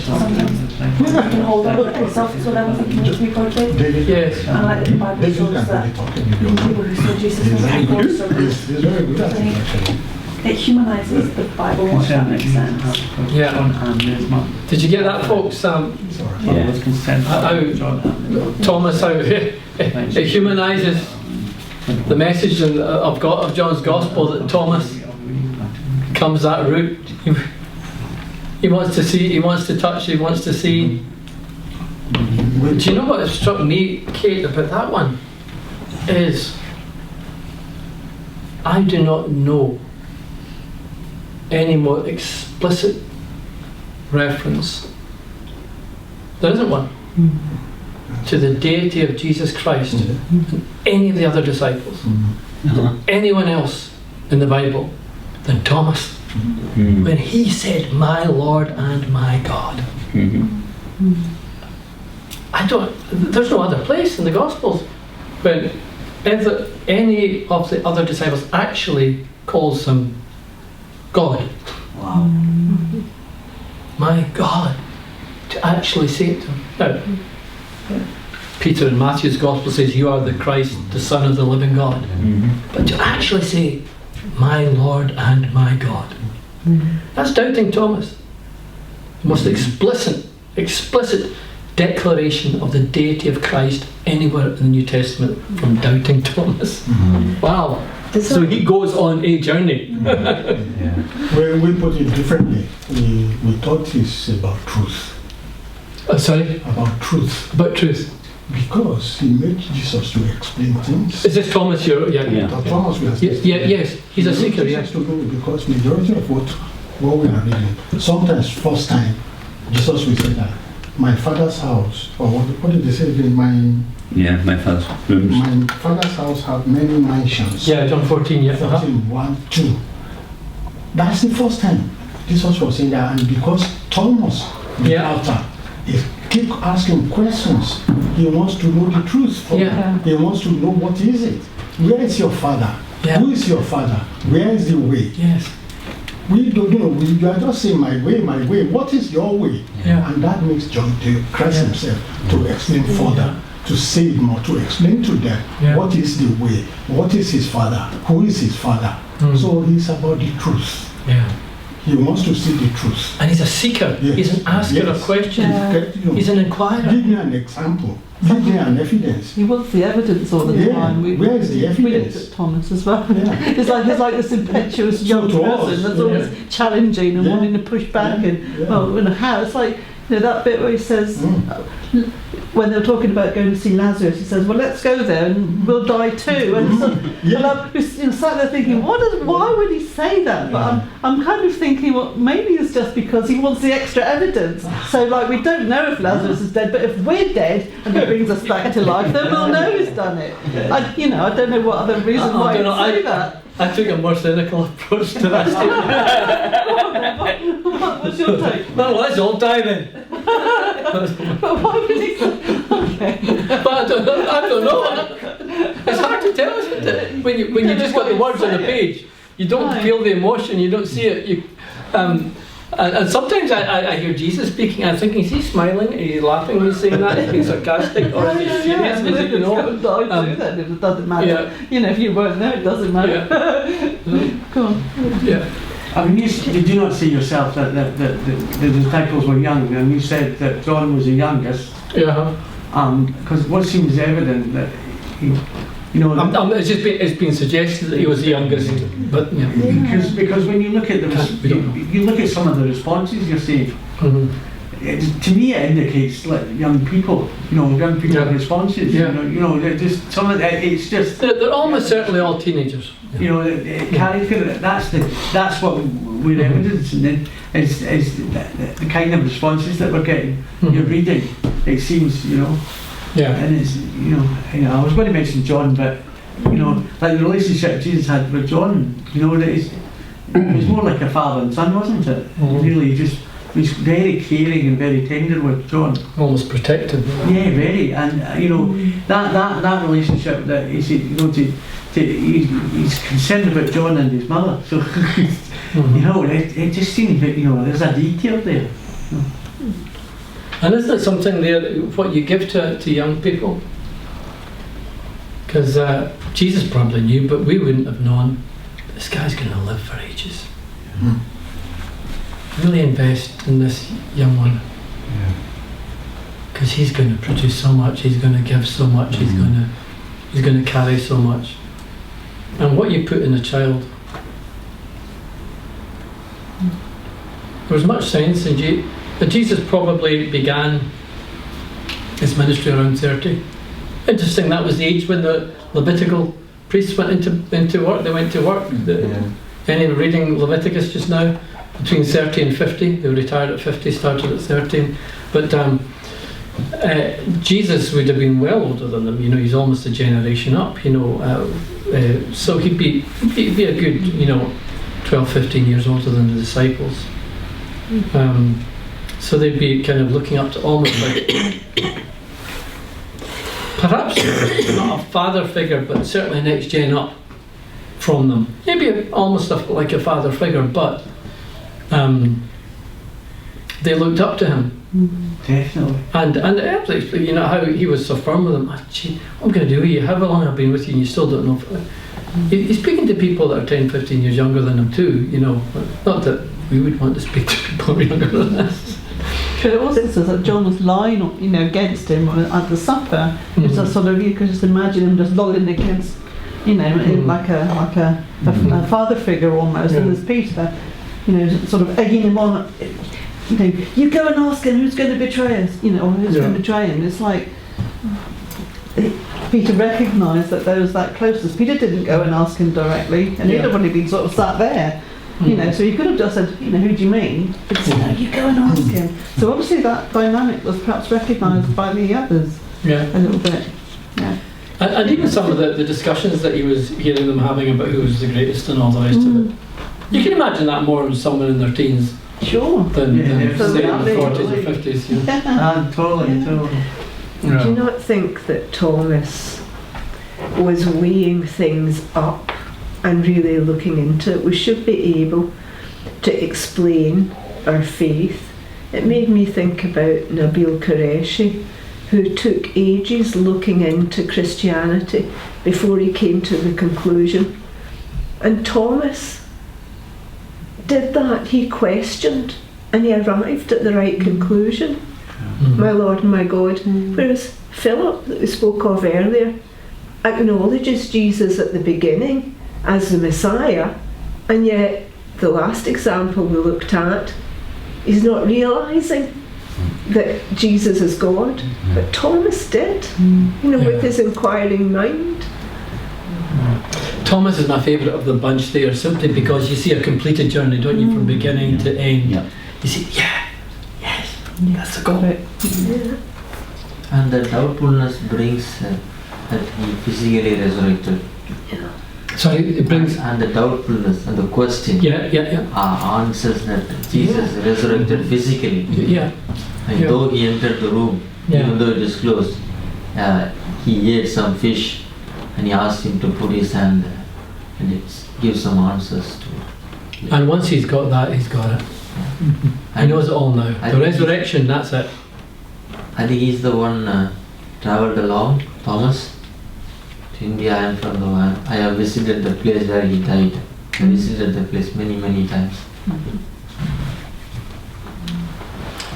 Sometimes we can hold on to ourselves so that we think we need to be perfect. Yes. And like the Bible shows that people who saw Jesus was forced or it humanises the Bible, if that makes sense. Yeah. Did you get that, folks? How Thomas, how it humanises the message of John's Gospel that Thomas comes that route. He wants to see, he wants to touch, he wants to see. Do you know what struck me, Kate, about that one? Is I do not know any more explicit reference, there isn't one, to the deity of Jesus Christ than any of the other disciples, anyone else in the Bible than Thomas, when he said, "My Lord and my God." There's no other place in the Gospels when any of the other disciples actually calls him God. Wow. My God. To actually say it to him. Now, Peter in Matthew's Gospel says, "You are the Christ, the Son of the living God." But to actually say, "My Lord and my God." That's doubting Thomas. The most explicit declaration of the deity of Christ anywhere in the New Testament from doubting Thomas. Wow. So he goes on a journey. Well, we put it differently. We thought it's about truth. Sorry? About truth. About truth. Because he made Jesus to explain things. Is this Thomas? Thomas was yes, he's a seeker, yes. To do because majority of what we are reading, sometimes first time, Jesus will say that, "My Father's house," or what did they say again? My Father's rooms. My Father's house have many mansions. Yeah, John 14, yeah. 14, 1, 2. That's the first time Jesus was saying that, and because Thomas, the Yeah. doubter, is keep asking questions. He wants to know the truth. Yeah. He wants to know what is it. Where is your father? Yeah. Who is your father? Where is the way? Yes. We don't know. You are just saying my way, my way. What is your way? Yeah. And that makes John to Christ Yeah. himself to explain further, to say it more, to explain to them Yeah. what is the way, what is his father, who is his father. Mm. So he's about the truth. Yeah. He wants to see the truth. And he's a seeker. Yes. He's an asker of Yes. questions. You know, He's an inquirer. give me an example. Give me an evidence. He wants the evidence all the Yeah. time. Where is the We looked evidence? at Thomas as well. Yeah. It's like this impetuous young to us, person that's always challenging and Yeah. wanting to push back and Yeah. well, you know how it's like that bit where he says when they were talking about going to see Lazarus, he says, "Well, let's go there and we'll die too." And, so, Yeah. and I'm just, sat there thinking, why would he say that? But I'm kind of thinking, well, maybe it's just because he wants the extra evidence. So like we don't know if Lazarus is dead, but if we're dead and he brings us back to life, then we'll know he's done it. I don't know what other reason why he'd say that. I took a more cynical approach to that statement. What's your take? Well, let's all dive in. But why would he say? Okay. But I don't know. It's hard to tell, isn't it? When you just got the words on the page, you don't Right. feel the emotion, you don't see it. And sometimes I hear Jesus speaking, and I'm thinking, is he smiling? Is he laughing when he's saying that? Is he being sarcastic? Or is he serious? Is he, you know? It doesn't matter. Yeah. If you weren't there, it doesn't matter. Go on. Yeah. I mean, you do not see yourself that the disciples were young, and you said that John was the youngest, Yeah. because what seems evident that he, It's been suggested that he was the youngest, but yeah. because when you look at you look at some of the responses you're seeing, Mhm. to me it indicates like young people, young people Yeah. responses. Yeah. They're just some of it. It's just They're almost certainly all teenagers. character. That's what we're evidencing. Then is the kind of responses that we're getting. Mhm. You're reading. It seems Yeah. and it's I was going to mention John, but like the relationship Jesus had with John, it was more like a father and son, wasn't it? Mhm. Really, just was very caring and very tender with John. Almost protective. Yeah, very, and that relationship that he's he's concerned about John and his mother. So it just seems that there's a detail there. And isn't it something there, what you give to young people? Because Jesus probably knew, but we wouldn't have known. This guy's going to live for ages. Really invest in this young one. Because he's going to produce so much, he's going to give so much, he's going to carry so much. And what you put in a child. There was much sense in but Jesus probably began his ministry around 30. Interesting, that was the age when the Levitical priests went into work. They went to work. Any reading Leviticus just now? Between 30 and 50. They retired at 50, started at 13. But Jesus would have been well older than them. He's almost a generation up. So he'd be a good 12, 15 years older than the disciples. So they'd be kind of looking up to almost like perhaps not a father figure, but certainly next gen up from them. Maybe almost like a father figure, but they looked up to him. Definitely. And how he was so firm with them. What I'm going to do with you? However long I've been with you, and you still don't know. He's speaking to people that are 10, 15 years younger than him too. Not that we would want to speak to people younger than us. But it also says that John was lying, against him at the supper. It's a sort of, you could just imagine him just lolling against, like a father figure almost. And there's Peter, sort of egging him on. You go and ask him who's going to betray us, or who's going to betray him. It's like Peter recognised that there was that closeness. Peter didn't go and ask him directly, and he'd have only been sort of sat there. So he could have just said, who do you mean? But he said, no, you go and ask him. So obviously that dynamic was perhaps recognised by the others a little bit. Yeah. And even some of the discussions that he was hearing them having about who was the greatest and all the rest of it. You can imagine that more in someone in their teens Sure. than Yeah, say in the absolutely. 40s or 50s. You know. Totally. Do you Yeah. not think that Thomas was weighing things up and really looking into it? We should be able to explain our faith. It made me think about Nabil Qureshi, who took ages looking into Christianity before he came to the conclusion. And Thomas did that. He questioned and he arrived at the right conclusion. Mm. My Lord and my God. Whereas Philip, that we spoke of earlier, acknowledges Jesus at the beginning as the Messiah, and yet the last example we looked at, he's not realising that Jesus is God. But Thomas did, with Yeah. his inquiring mind. Thomas is my favourite of the bunch there, simply because you see a completed journey, don't you, from beginning to end. Yeah. You see, yes, that's the goal. Yeah. And the doubtfulness brings that he physically resurrected. Sorry, it brings. And the doubtfulness and the question Yeah. answers that Jesus resurrected physically. Yeah. And Yeah. though he entered the room, Yeah. even though it is closed, he ate some fish and he asked him to put his hand there and it gives some answers to it. And once he's got that, he's got it. He knows it all now. I The think resurrection, that's it. I think he's the one travelled along, Thomas, to India and from the one. I have visited the place where he died. I visited the place many times.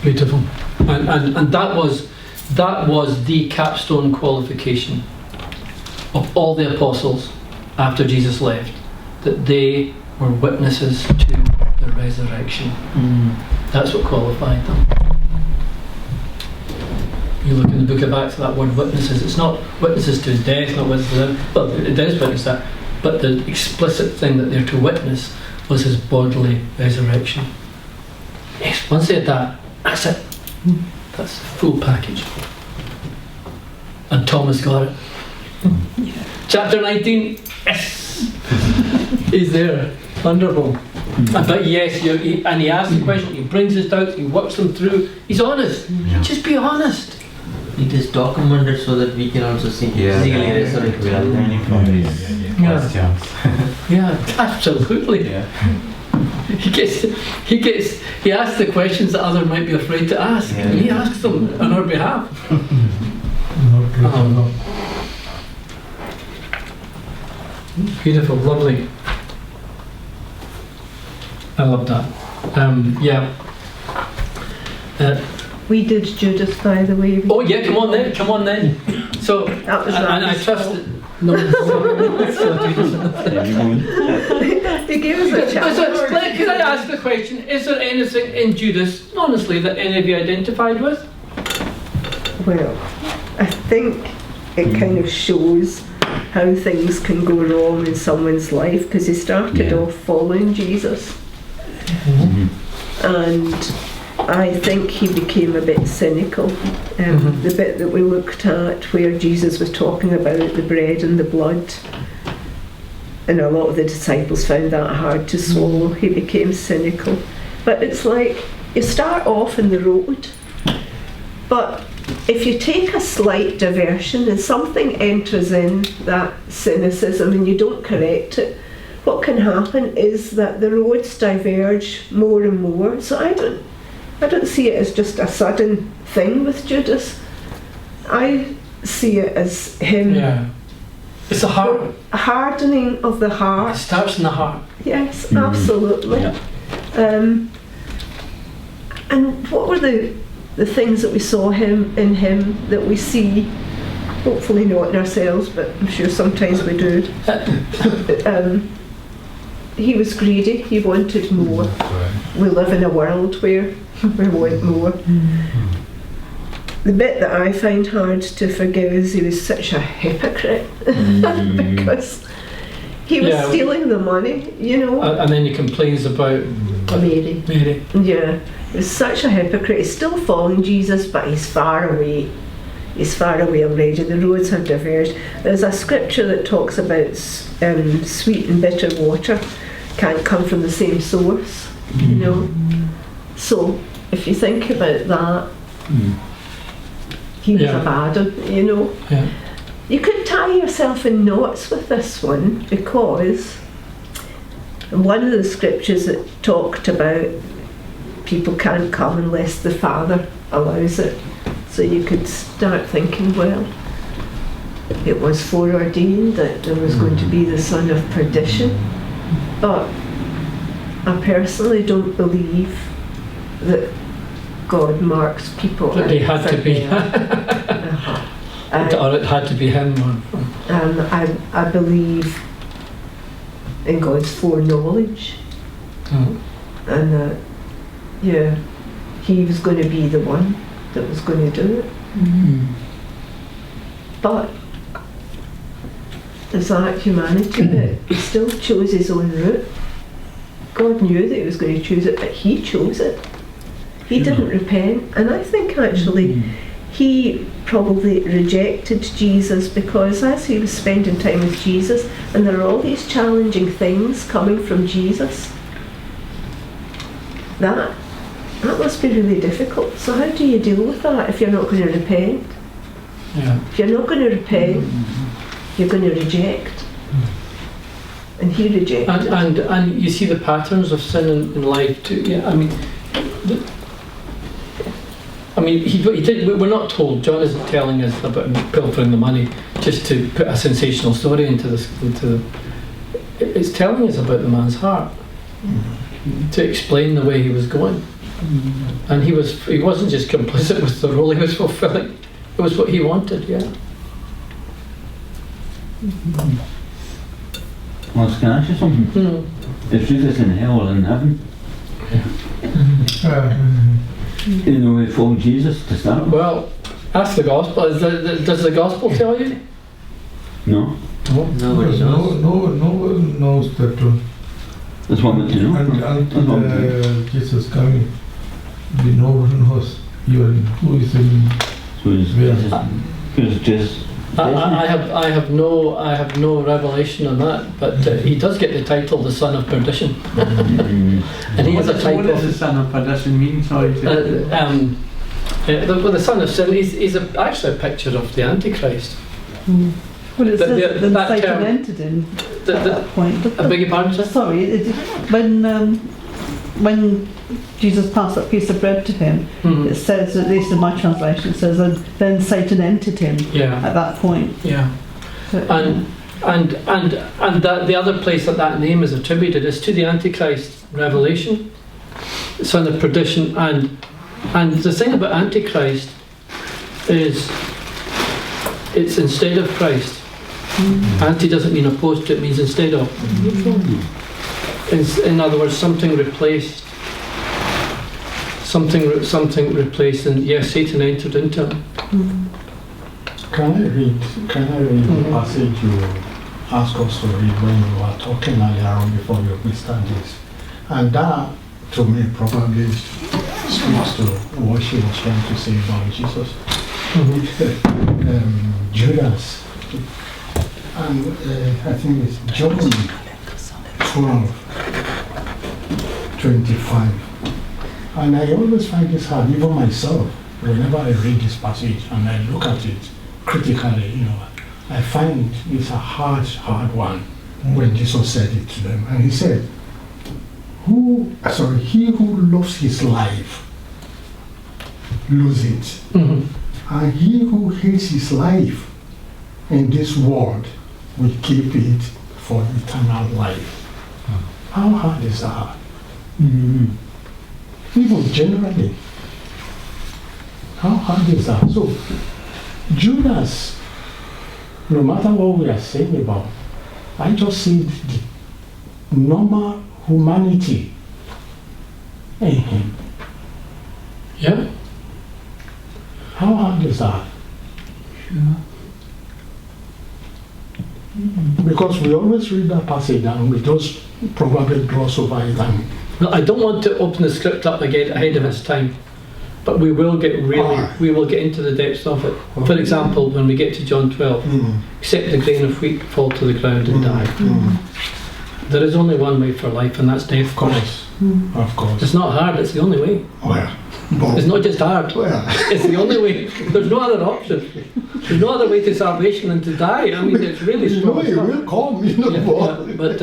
Beautiful. And that was the capstone qualification of all the apostles after Jesus left, that they were witnesses to the resurrection. That's what qualified them. You look in the book of Acts, that word witnesses, it's not witnesses to his death, not witnesses to him, well, it does witness that, but the explicit thing that they're to witness was his bodily resurrection. Yes, once they had that, that's it. That's the full package. And Thomas got it. Chapter 19, yes! He's there. Wonderful. But yes, and he asks the question, he brings his doubts, he works them through. He's honest. Just be honest. It is documented so that we can also see him physically resurrected. We are learning from his questions. Yeah, absolutely. He asks the questions that others might be afraid to ask. Yeah. And he asks them on our behalf. Beautiful, lovely. I love that. We did Judas, by the way. Oh yeah, come on then. So, That was and I Randy's trust fault. that. No, They gave us a chance. Can I ask the question, is there anything in Judas, honestly, that any of you identified with? Well, I think it kind of shows how things can go wrong in someone's life, because he started off following Jesus, and I think he became a bit cynical. The bit that we looked at where Jesus was talking about the bread and the blood, and a lot of the disciples found that hard to swallow. He became cynical. But it's like you start off in the road, but if you take a slight diversion and something enters in that cynicism and you don't correct it, what can happen is that the roads diverge more and more. So I don't see it as just a sudden thing with Judas. I see it as him It's a heart. a hardening of the It heart. starts in the heart. Yes, absolutely. And what were the things that we saw in him that we see, hopefully not in ourselves, but I'm sure sometimes we do. He was greedy, he wanted more. We live in a world where we want more. The bit that I find hard to forgive is he was such a hypocrite because he was stealing the money, And then he complains about Mary. Yeah, he was such a hypocrite. He's still following Jesus, but he's far away. He's far away already. The roads have diverged. There's a scripture that talks about sweet and bitter water. can't come from the same source, you know. So if you think about that, he was Yeah. a bad one, you know. Yeah. You could tie yourself in knots with this one, because one of the scriptures that talked about people can't come unless the Father allows it. So you could start thinking, well, it was foreordained that there was going to be the son of perdition. But I personally don't believe that God marks people That they out had for to be. hell. Uh-huh. Or it had to be him. I believe in God's foreknowledge, and that, yeah, he was going to be the one that was going to do it. But there's that humanity that he still chose his own route. God knew that he was going to choose it, but he chose it. He didn't repent, and I think actually he probably rejected Jesus, because as he was spending time with Jesus, and there are all these challenging things coming from Jesus, that must be really difficult. So how do you deal with that if you're not going to repent? Yeah. If you're not going to repent, you're going to reject. And he rejected. And you see the patterns of sin in life too. Yeah, he did. We're not told. John isn't telling us about him pilfering the money just to put a sensational story into this. It's telling us about the man's heart, to explain the way he was going, and he wasn't just complicit with the role he was fulfilling. It was what he wanted. Yeah. Well, can I ask you something? Is Jesus in hell or in heaven? You know, we follow Jesus to start with? Well, ask the gospel. Does the gospel tell you? No. Nobody knows. No one knows the truth. That's what I meant to know. Until Jesus coming, no one knows even who is in. So is Jesus? I have no revelation on that, but he does get the title the son of perdition, and he has a What title. does the son of perdition mean? Sorry. The son of sin. He's actually a picture of the Antichrist. Well, it says that that Satan term- entered in The- at that point. I beg your pardon, sir? Sorry, when Jesus passed that piece of bread to him, it says, at least in my translation, it says, and then Satan entered him Yeah. at that point. Yeah. So, And that the other place that name is attributed is to the Antichrist, Revelation, son of perdition, and the thing about Antichrist is it's instead of Christ. Anti doesn't mean opposed to, it means instead of. In other words, something replaced. Something replaced, and yes, Satan entered into it. Can I read the passage you asked us to read when you were talking earlier on before we start this? And that, to me, probably speaks to what she was trying to say about Jesus. Judas, and I think it's John 12:25. And I always find this hard, even myself, whenever I read this passage and I look at it critically, I find it's a hard one when Jesus said it to them. And he said, he who loves his life lose it. And he who hates his life in this world will keep it for eternal life. How hard is that? Even generally, how hard is that? So, Judas, no matter what we are saying about, I just see the normal humanity in him. Yeah. How hard is that? Because we always read that passage and we just probably gloss over it. Well, I don't want to open the script up again ahead of its time, but we will get into the depths of it. For example, when we get to John 12, except the grain of wheat fall to the ground and die. There is only one way for life, and that's death. Of course. Of course. It's not hard, it's the only way. Well, but, It's not just hard, well, it's the only way. There's no other option. There's no other way to salvation than to die. I mean, it's really you know, strong you stuff. will call me, you know, Yeah, but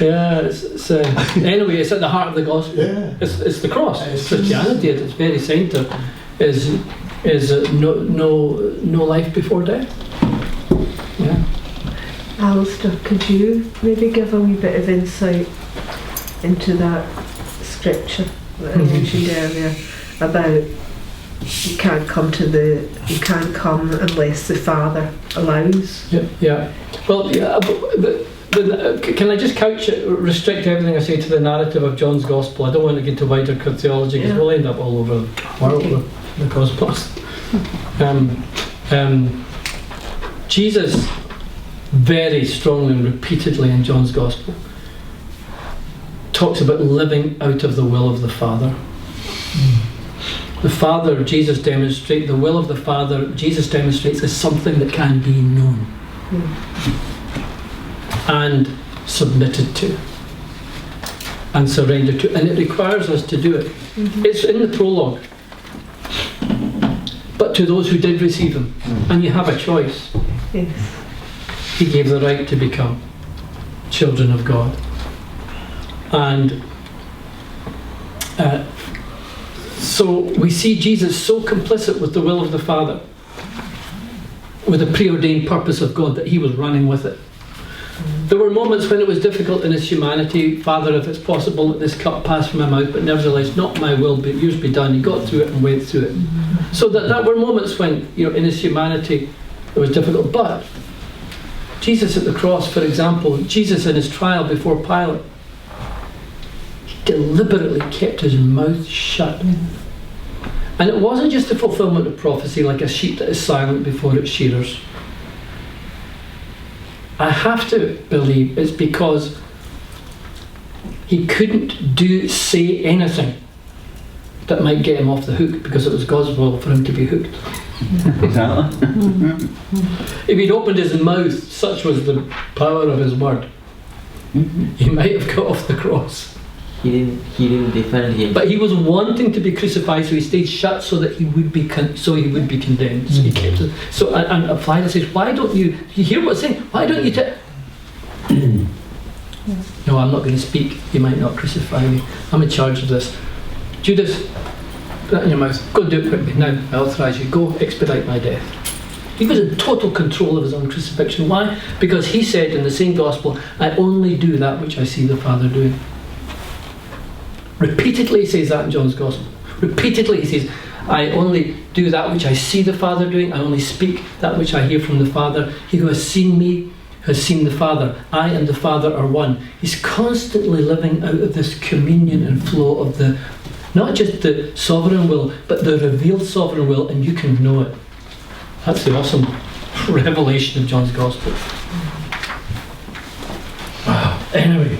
yeah, anyway, it's at the heart of the gospel. Yeah. It's the cross. It's- Christianity at its very centre is no life before death. Yeah. Alistair, could you maybe give a wee bit of insight into that scripture that I mentioned earlier about you can't come unless the Father allows? Yeah. Well, yeah. But can I just restrict everything I say to the narrative of John's Gospel? I don't want to get into wider theology because we'll end up all over the world with the cosmos. Jesus very strongly and repeatedly in John's Gospel talks about living out of the will of the Father. The Father, Jesus demonstrates, the will of the Father, Jesus demonstrates is something that can be known and submitted to and surrendered to, and it requires us to do it. It's in the prologue. But to those who did receive him, and you have a choice, Yes. he gave the right to become children of God. And so we see Jesus so complicit with the will of the Father, with the preordained purpose of God, that he was running with it. There were moments when it was difficult in his humanity. Father, if it's possible, let this cup pass from my mouth, but nevertheless, not my will, but yours be done. He got through it and went through it. So that were moments when, in his humanity, it was difficult. But Jesus at the cross, for example, Jesus in his trial before Pilate, he deliberately kept his mouth shut. And it wasn't just the fulfillment of prophecy, like a sheep that is silent before its shearers. I have to believe it's because he couldn't say anything that might get him off the hook, because it was God's will for him to be hooked. Exactly. If he'd opened his mouth, such was the power of his word, he might have got off the cross. He didn't defend him. But he was wanting to be crucified, so he stayed shut so that he would be condemned. So he kept it. So and Philo says, "Why don't you hear what's saying? Why don't you No, I'm not going to speak. You might not crucify me. I'm in charge of this. Judas, put that in your mouth. Go and do it quickly now. I authorise you. Go expedite my death." He was in total control of his own crucifixion. Why? Because he said in the same gospel, "I only do that which I see the Father doing." Repeatedly he says that in John's Gospel. Repeatedly he says, "I only do that which I see the Father doing. I only speak that which I hear from the Father. He who has seen me has seen the Father. I and the Father are one." He's constantly living out of this communion and flow of not just the sovereign will, but the revealed sovereign will, and you can know it. That's the awesome revelation of John's Gospel. Wow. Anyway.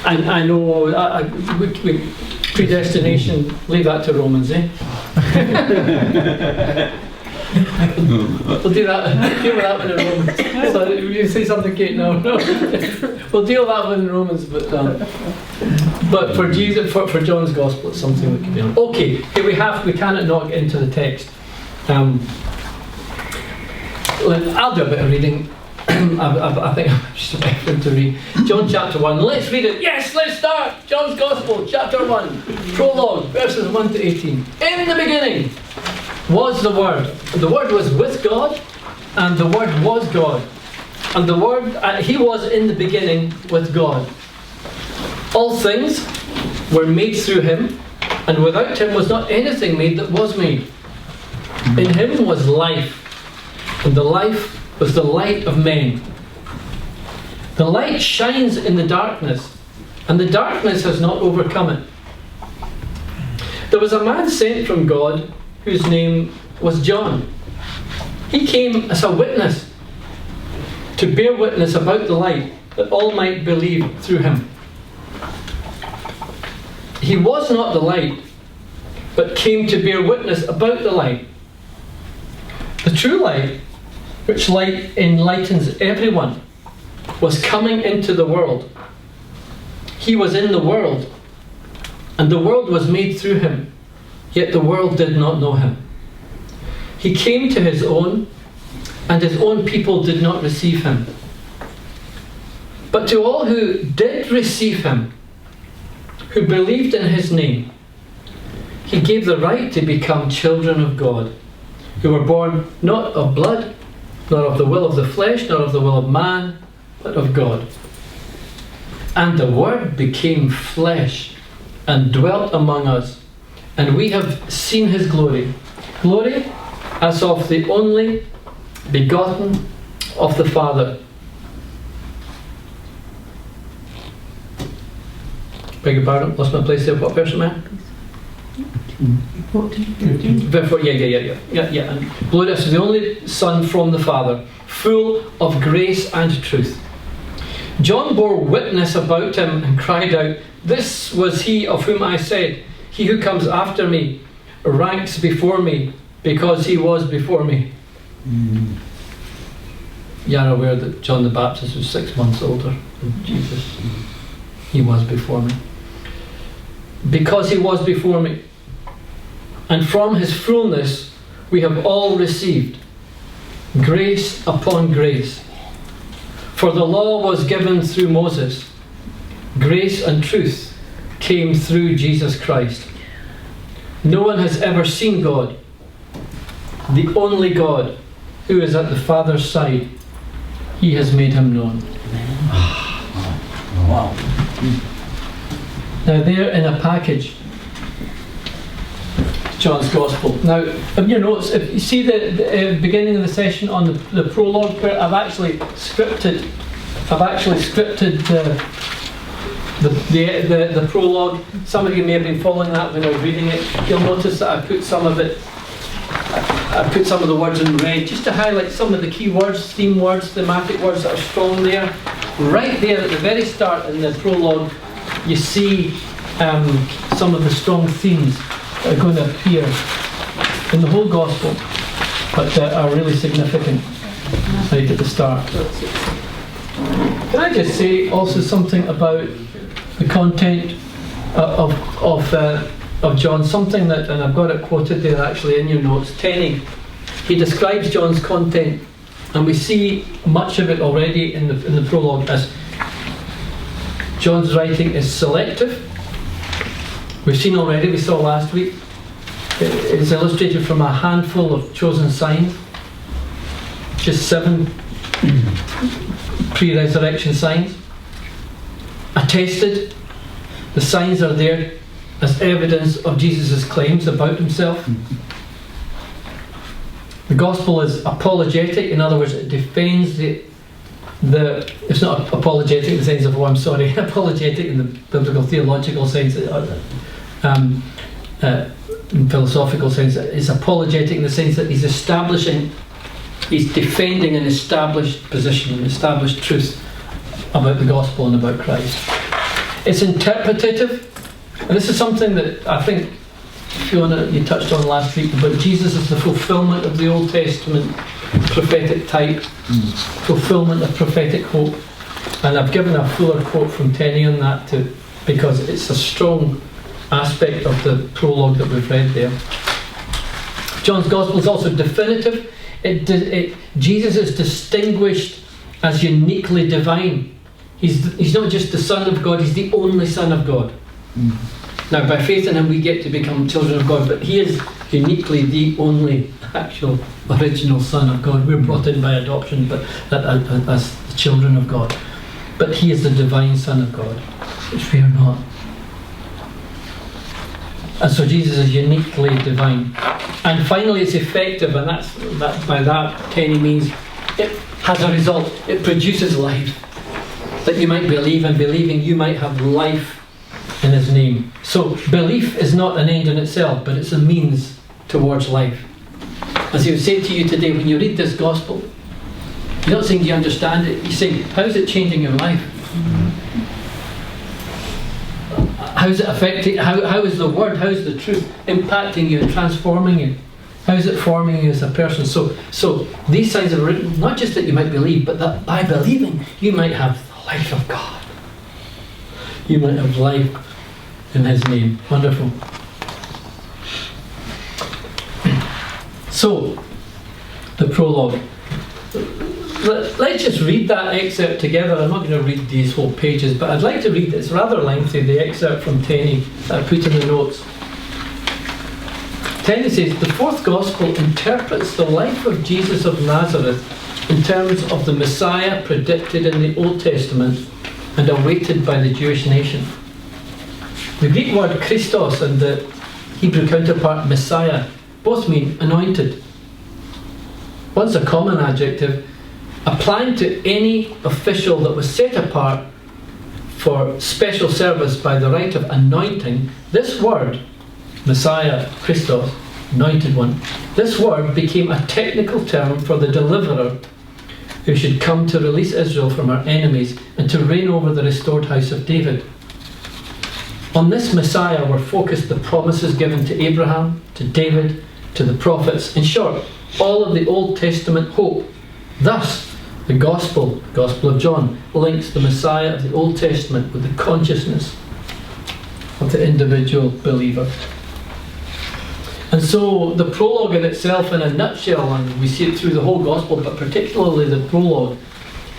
I know predestination, leave that to Romans, eh? We'll deal with that one in Romans. So you say something, Kate? No. We'll deal with that one in Romans, but for Jesus, for John's Gospel, it's something we can deal with. Okay, here we cannot not get into the text. I'll do a bit of reading. I think I'm just about to read John chapter 1. Let's read it. Yes, let's start. John's Gospel, chapter 1, prologue, verses 1 to 18. In the beginning was the Word. The Word was with God, and the Word was God. And the Word, He was in the beginning with God. All things were made through Him, and without Him was not anything made that was made. In Him was life, and the life was the light of men. The light shines in the darkness, and the darkness has not overcome it. There was a man sent from God whose name was John. He came as a witness, to bear witness about the light, that all might believe through him. He was not the light, but came to bear witness about the light. The true light, which light enlightens everyone, was coming into the world. He was in the world, and the world was made through him, yet the world did not know him. He came to his own, and his own people did not receive him. But to all who did receive him, who believed in his name, he gave the right to become children of God, who were born not of blood, nor of the will of the flesh, nor of the will of man, but of God. And the Word became flesh and dwelt among us, and we have seen his glory. Glory as of the only begotten of the Father. Beg your pardon, lost my place there. What verse am I? 14. Therefore, yeah. And glory as the only Son from the Father, full of grace and truth. John bore witness about him and cried out, "This was he of whom I said, he who comes after me ranks before me, because he was before me." You are aware that John the Baptist was 6 months older than Jesus. He was before me. Because he was before me. And from his fullness we have all received grace upon grace. For the law was given through Moses. Grace and truth came through Jesus Christ. No one has ever seen God, the only God who is at the Father's side. He has made him known. Wow. Now there in a package, John's Gospel. Now, in your notes, if you see the beginning of the session on the prologue, where I've actually scripted the prologue. Some of you may have been following that when I was reading it. You'll notice that I put some of the words in red, just to highlight some of the key words, theme words, thematic words that are strong there. Right there at the very start in the prologue, you see some of the strong themes that are going to appear in the whole Gospel, but that are really significant right at the start. Can I just say also something about the content of John? Something that, and I've got it quoted there actually in your notes. Tenney, he describes John's content, and we see much of it already in the prologue, as John's writing is selective. We've seen already, we saw last week, it is illustrated from a handful of chosen signs, just 7 pre-resurrection signs. Attested, the signs are there as evidence of Jesus' claims about himself. The Gospel is apologetic, in other words, it defends it's not apologetic in the sense of, apologetic in the biblical theological sense, in philosophical sense. It's apologetic in the sense that he's defending an established position, an established truth about the Gospel and about Christ. It's interpretative, and this is something that I think, Fiona, you touched on last week, about Jesus as the fulfillment of the Old Testament prophetic type, fulfillment of prophetic hope. And I've given a fuller quote from Tenney on that because it's a strong aspect of the prologue that we've read there. John's Gospel is also definitive. Jesus is distinguished as uniquely divine. He's not just the Son of God, he's the only Son of God. Now, by faith in him we get to become children of God, but he is uniquely the only actual original Son of God. We're brought in by adoption, but as the children of God. But he is the divine Son of God, which we are not. And so Jesus is uniquely divine. And finally, it's effective, and by that Tenney means it has a result. It produces life, that you might believe, and believing you might have life in his name. So belief is not an end in itself, but it's a means towards life. As he would say to you today, when you read this Gospel, you're not saying do you understand it, you're saying, how is it changing your life? How is it affecting, how is the Word, how is the truth impacting you and transforming you How is it forming you as a person? So these signs are written not just that you might believe, but that by believing you might have the life of God. You might have life in His name. Wonderful. So, the prologue. Let's just read that excerpt together. I'm not going to read these whole pages, but I'd like to read, it's rather lengthy, the excerpt from Tenney that I put in the notes. Tenney says, the fourth gospel interprets the life of Jesus of Nazareth in terms of the Messiah predicted in the Old Testament and awaited by the Jewish nation. The Greek word Christos and the Hebrew counterpart Messiah both mean anointed. One's a common adjective applying to any official that was set apart for special service by the rite of anointing. This word, Messiah, Christos, anointed one, this word became a technical term for the deliverer who should come to release Israel from her enemies and to reign over the restored house of David. On this Messiah were focused the promises given to Abraham, to David, to the prophets. In short, all of the Old Testament hope. Thus, the Gospel of John, links the Messiah of the Old Testament with the consciousness of the individual believer. And so the prologue in itself, in a nutshell, and we see it through the whole Gospel, but particularly the prologue,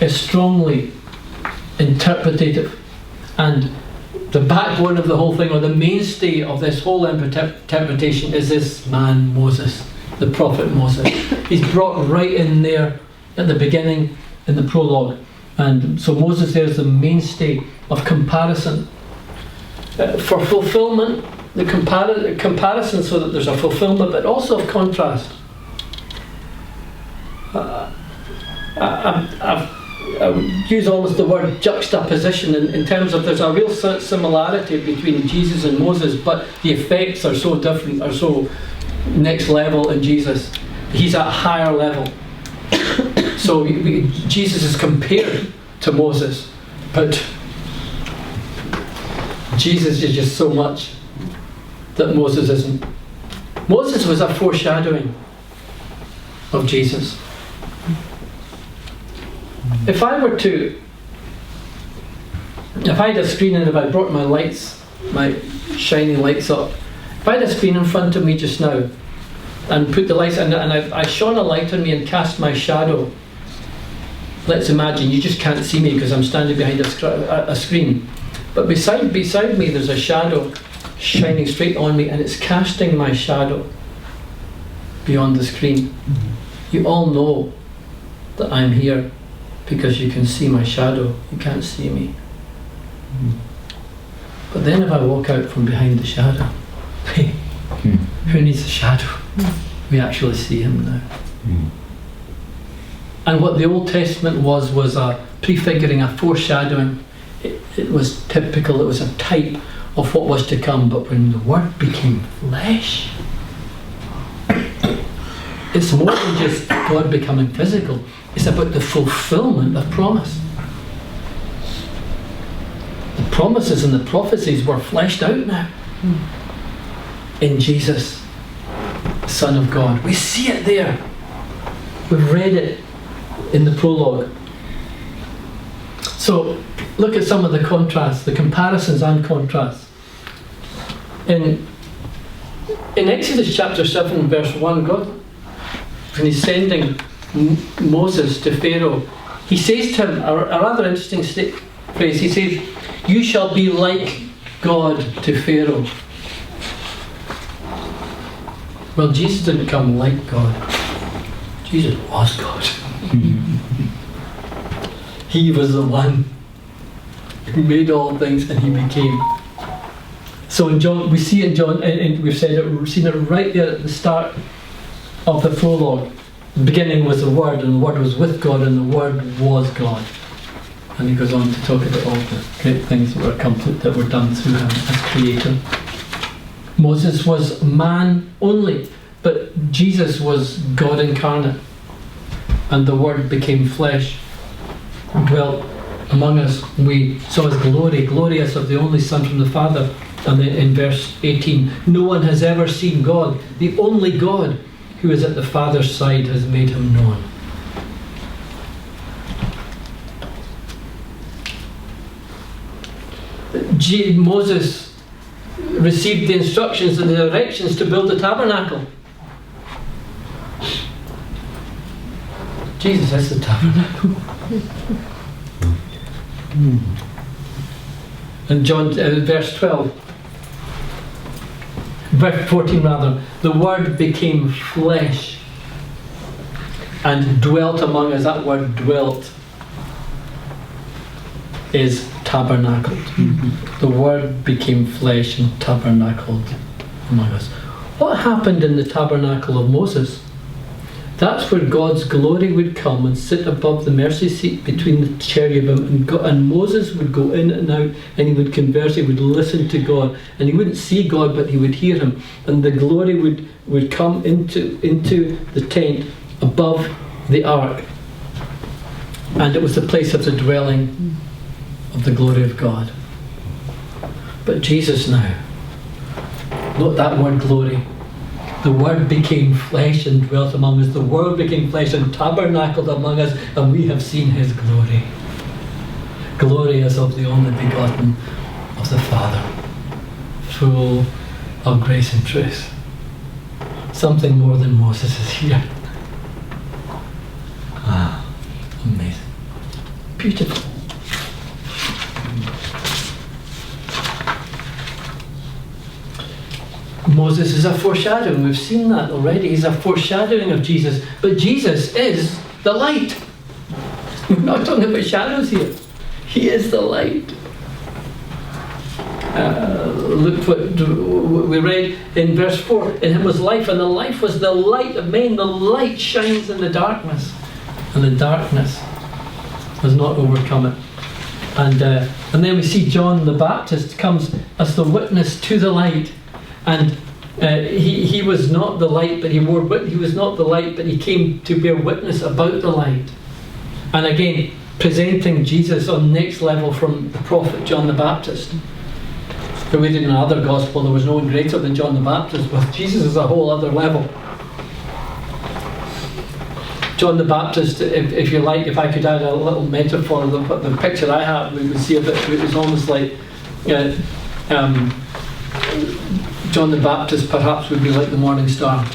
is strongly interpretative. And the backbone of the whole thing, or the mainstay of this whole interpretation, is this man Moses, the prophet Moses. He's brought right in there at the beginning in the prologue. And so Moses there is the mainstay of comparison. For fulfillment, the comparison so that there's a fulfillment, but also of contrast. I would use almost the word juxtaposition in terms of there's a real similarity between Jesus and Moses, but the effects are so different, are so next level in Jesus. He's at a higher level. So Jesus is compared to Moses, but Jesus is just so much that Moses isn't. Moses was a foreshadowing of Jesus. If I had a screen and if I brought my lights, my shiny lights up, if I had a screen in front of me just now and put the lights and I shone a light on me and cast my shadow, let's imagine, you just can't see me because I'm standing behind a screen, but beside me there's a shadow shining straight on me and it's casting my shadow beyond the screen. You all know that I'm here because you can see my shadow, you can't see me. But then if I walk out from behind the shadow, who needs a shadow? We actually see him now. And what the Old Testament was a prefiguring, a foreshadowing. It was typical, it was a type of what was to come. But when the Word became flesh, it's more than just God becoming physical. It's about the fulfillment of promise. The promises and the prophecies were fleshed out now in Jesus, Son of God. We see it there. We've read it in the prologue. So look at some of the contrasts, the comparisons and contrasts. In Exodus chapter 7 verse 1, God, when He's sending Moses to Pharaoh, He says to him a rather interesting phrase. He says, "You shall be like God to Pharaoh." Well, Jesus didn't come like God. Jesus was God. He was the one who made all things and He became. So in John, we see in John, and we've seen it right there at the start of the prologue. The beginning was the Word, and the Word was with God, and the Word was God. And He goes on to talk about all the great things that were accomplished, that were done through Him as Creator. Moses was man only, but Jesus was God incarnate, and the Word became flesh and dwelt among us. We saw His glory, glorious of the only Son from the Father. And then in verse 18, no one has ever seen God, the only God who is at the Father's side has made him known. Moses received the instructions and the directions to build the tabernacle. Jesus is the tabernacle. And John, verse 12, verse 14 rather, the Word became flesh and dwelt among us. That word dwelt is tabernacled. The Word became flesh and tabernacled among us. What happened in the tabernacle of Moses? That's where God's glory would come and sit above the mercy seat between the cherubim, and Moses would go in and out, and he would converse, he would listen to God, and he wouldn't see God, but he would hear him, and the glory would come into the tent above the ark, and it was the place of the dwelling of the glory of God. But Jesus now, note that word glory. The Word became flesh and dwelt among us. The Word became flesh and tabernacled among us, and we have seen His glory. Glory as of the only begotten of the Father, full of grace and truth. Something more than Moses is here. Ah, amazing. Beautiful. Moses is a foreshadowing. We've seen that already. He's a foreshadowing of Jesus. But Jesus is the light. We're not talking about shadows here. He is the light. Look what we read in verse 4. In him was life, and the life was the light of men. The light shines in the darkness, and the darkness has not overcome it. And then we see John the Baptist comes as the witness to the light. And he was not the light, but he was not the light, but he came to bear witness about the light. And again, presenting Jesus on the next level from the prophet John the Baptist. If we read in another gospel, there was no one greater than John the Baptist. With Jesus is a whole other level. John the Baptist, if you like, if I could add a little metaphor, the picture I have, we would see it was almost like John the Baptist perhaps would be like the morning star.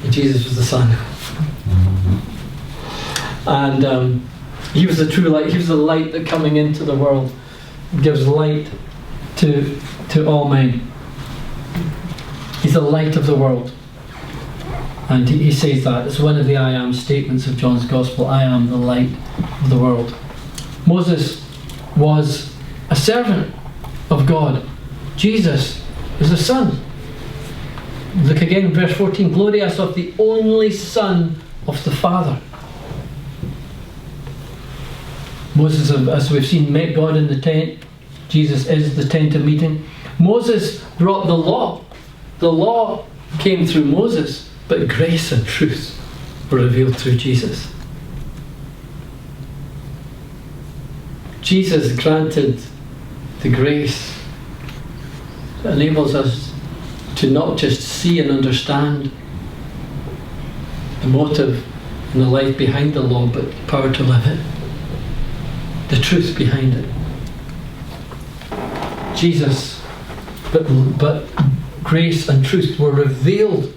And Jesus was the sun. And he was the true light. He was the light that coming into the world gives light to all men. He's the light of the world. And he says that. It's one of the I am statements of John's Gospel. I am the light of the world. Moses was a servant of God. Jesus is the Son. Look again in verse 14. Glory as of the only Son of the Father. Moses, as we've seen, met God in the tent. Jesus is the tent of meeting. Moses brought the law. The law came through Moses, but grace and truth were revealed through Jesus. Jesus granted the grace that enables us to not just see and understand the motive and the life behind the law, but the power to live it, the truth behind it. Jesus, but grace and truth were revealed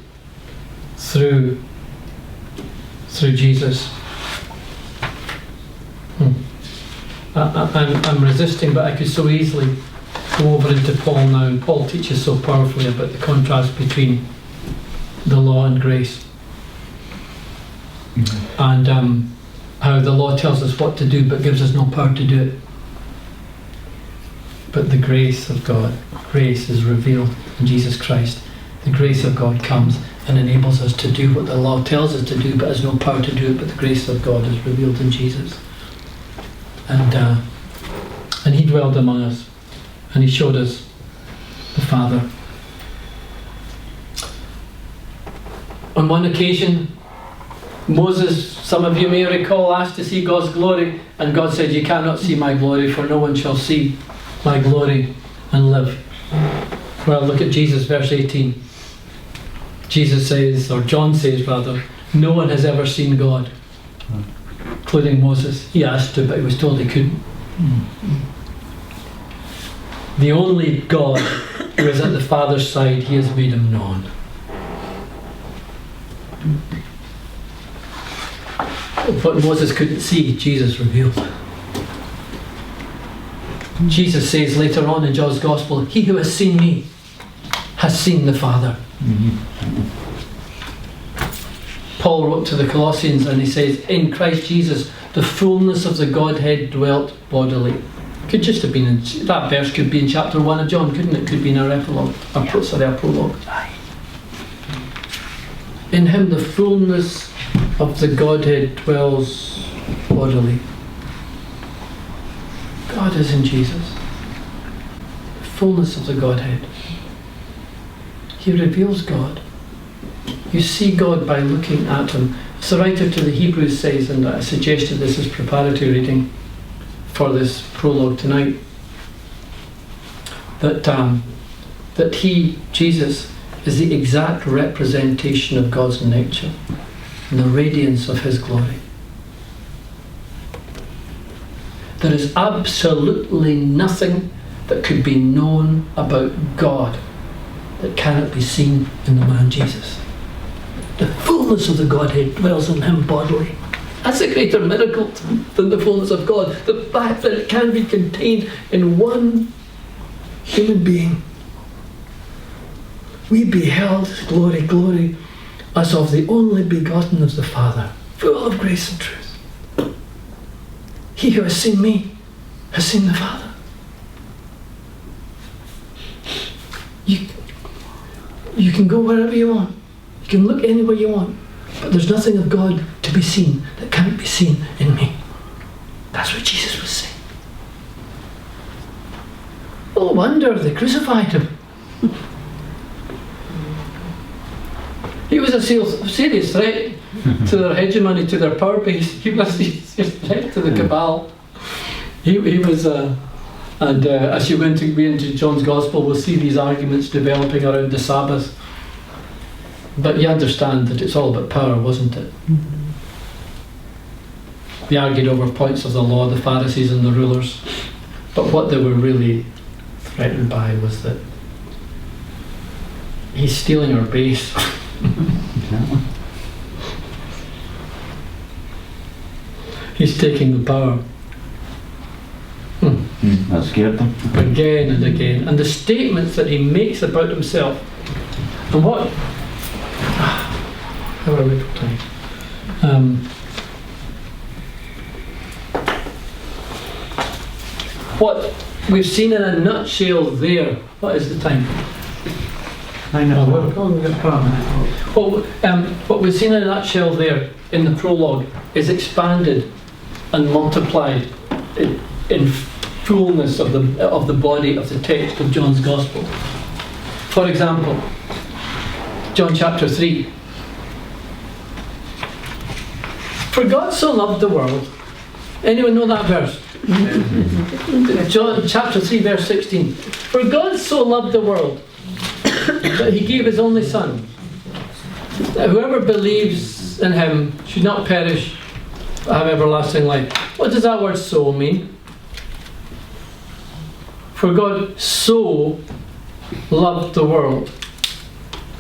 through Jesus. I'm resisting, but I could so easily go over into Paul now, and Paul teaches so powerfully about the contrast between the law and grace. And how the law tells us what to do but gives us no power to do it. But the grace of God, grace is revealed in Jesus Christ. The grace of God comes and enables us to do what the law tells us to do but has no power to do it, but the grace of God is revealed in Jesus. And he dwelled among us, and he showed us the Father. On one occasion, Moses, some of you may recall, asked to see God's glory, and God said, "You cannot see my glory, for no one shall see my glory and live." Well, look at Jesus, verse 18. Jesus says, or John says rather, no one has ever seen God, including Moses. He asked to, but he was told he couldn't. The only God who is at the Father's side, he has made him known. What Moses couldn't see, Jesus revealed. Jesus says later on in John's Gospel, he who has seen me has seen the Father. Paul wrote to the Colossians and he says, in Christ Jesus, the fullness of the Godhead dwelt bodily. Could just have been in, that verse could be in chapter 1 of John, couldn't it? Could be in our epilogue, our prologue. In him the fullness of the Godhead dwells bodily. God is in Jesus. The fullness of the Godhead. He reveals God. You see God by looking at him. As the writer to the Hebrews says, and I suggested this as preparatory reading for this prologue tonight, that he, Jesus, is the exact representation of God's nature and the radiance of his glory. There is absolutely nothing that could be known about God that cannot be seen in the man Jesus. The fullness of the Godhead dwells in him bodily. That's a greater miracle than the fullness of God. The fact that it can be contained in one human being. We beheld his glory, glory as of the only begotten of the Father, full of grace and truth. He who has seen me has seen the Father. You can go wherever you want. You can look anywhere you want. But there's nothing of God to be seen that can't be seen in me. That's what Jesus was saying. No wonder they crucified him. He was a serious threat to their hegemony, to their power base. He was a serious threat to the cabal. He was, and as you went into John's Gospel, we'll see these arguments developing around the Sabbath. But you understand that it's all about power, wasn't it? They argued over points of the law, the Pharisees and the rulers. But what they were really threatened by was that he's stealing our base. He's taking the power. That scared them. Again and again. And the statements that he makes about himself. And what... How are we for time? What we've seen in a nutshell there. What is the time? 9 o'clock. What we've seen in a nutshell there in the prologue is expanded and multiplied in fullness of the body of the text of John's Gospel. For example, John chapter 3. For God so loved the world. Anyone know that verse? John chapter 3 verse 16. For God so loved the world that he gave his only Son, that whoever believes in him should not perish but have everlasting life. What does that word so mean? For God so loved the world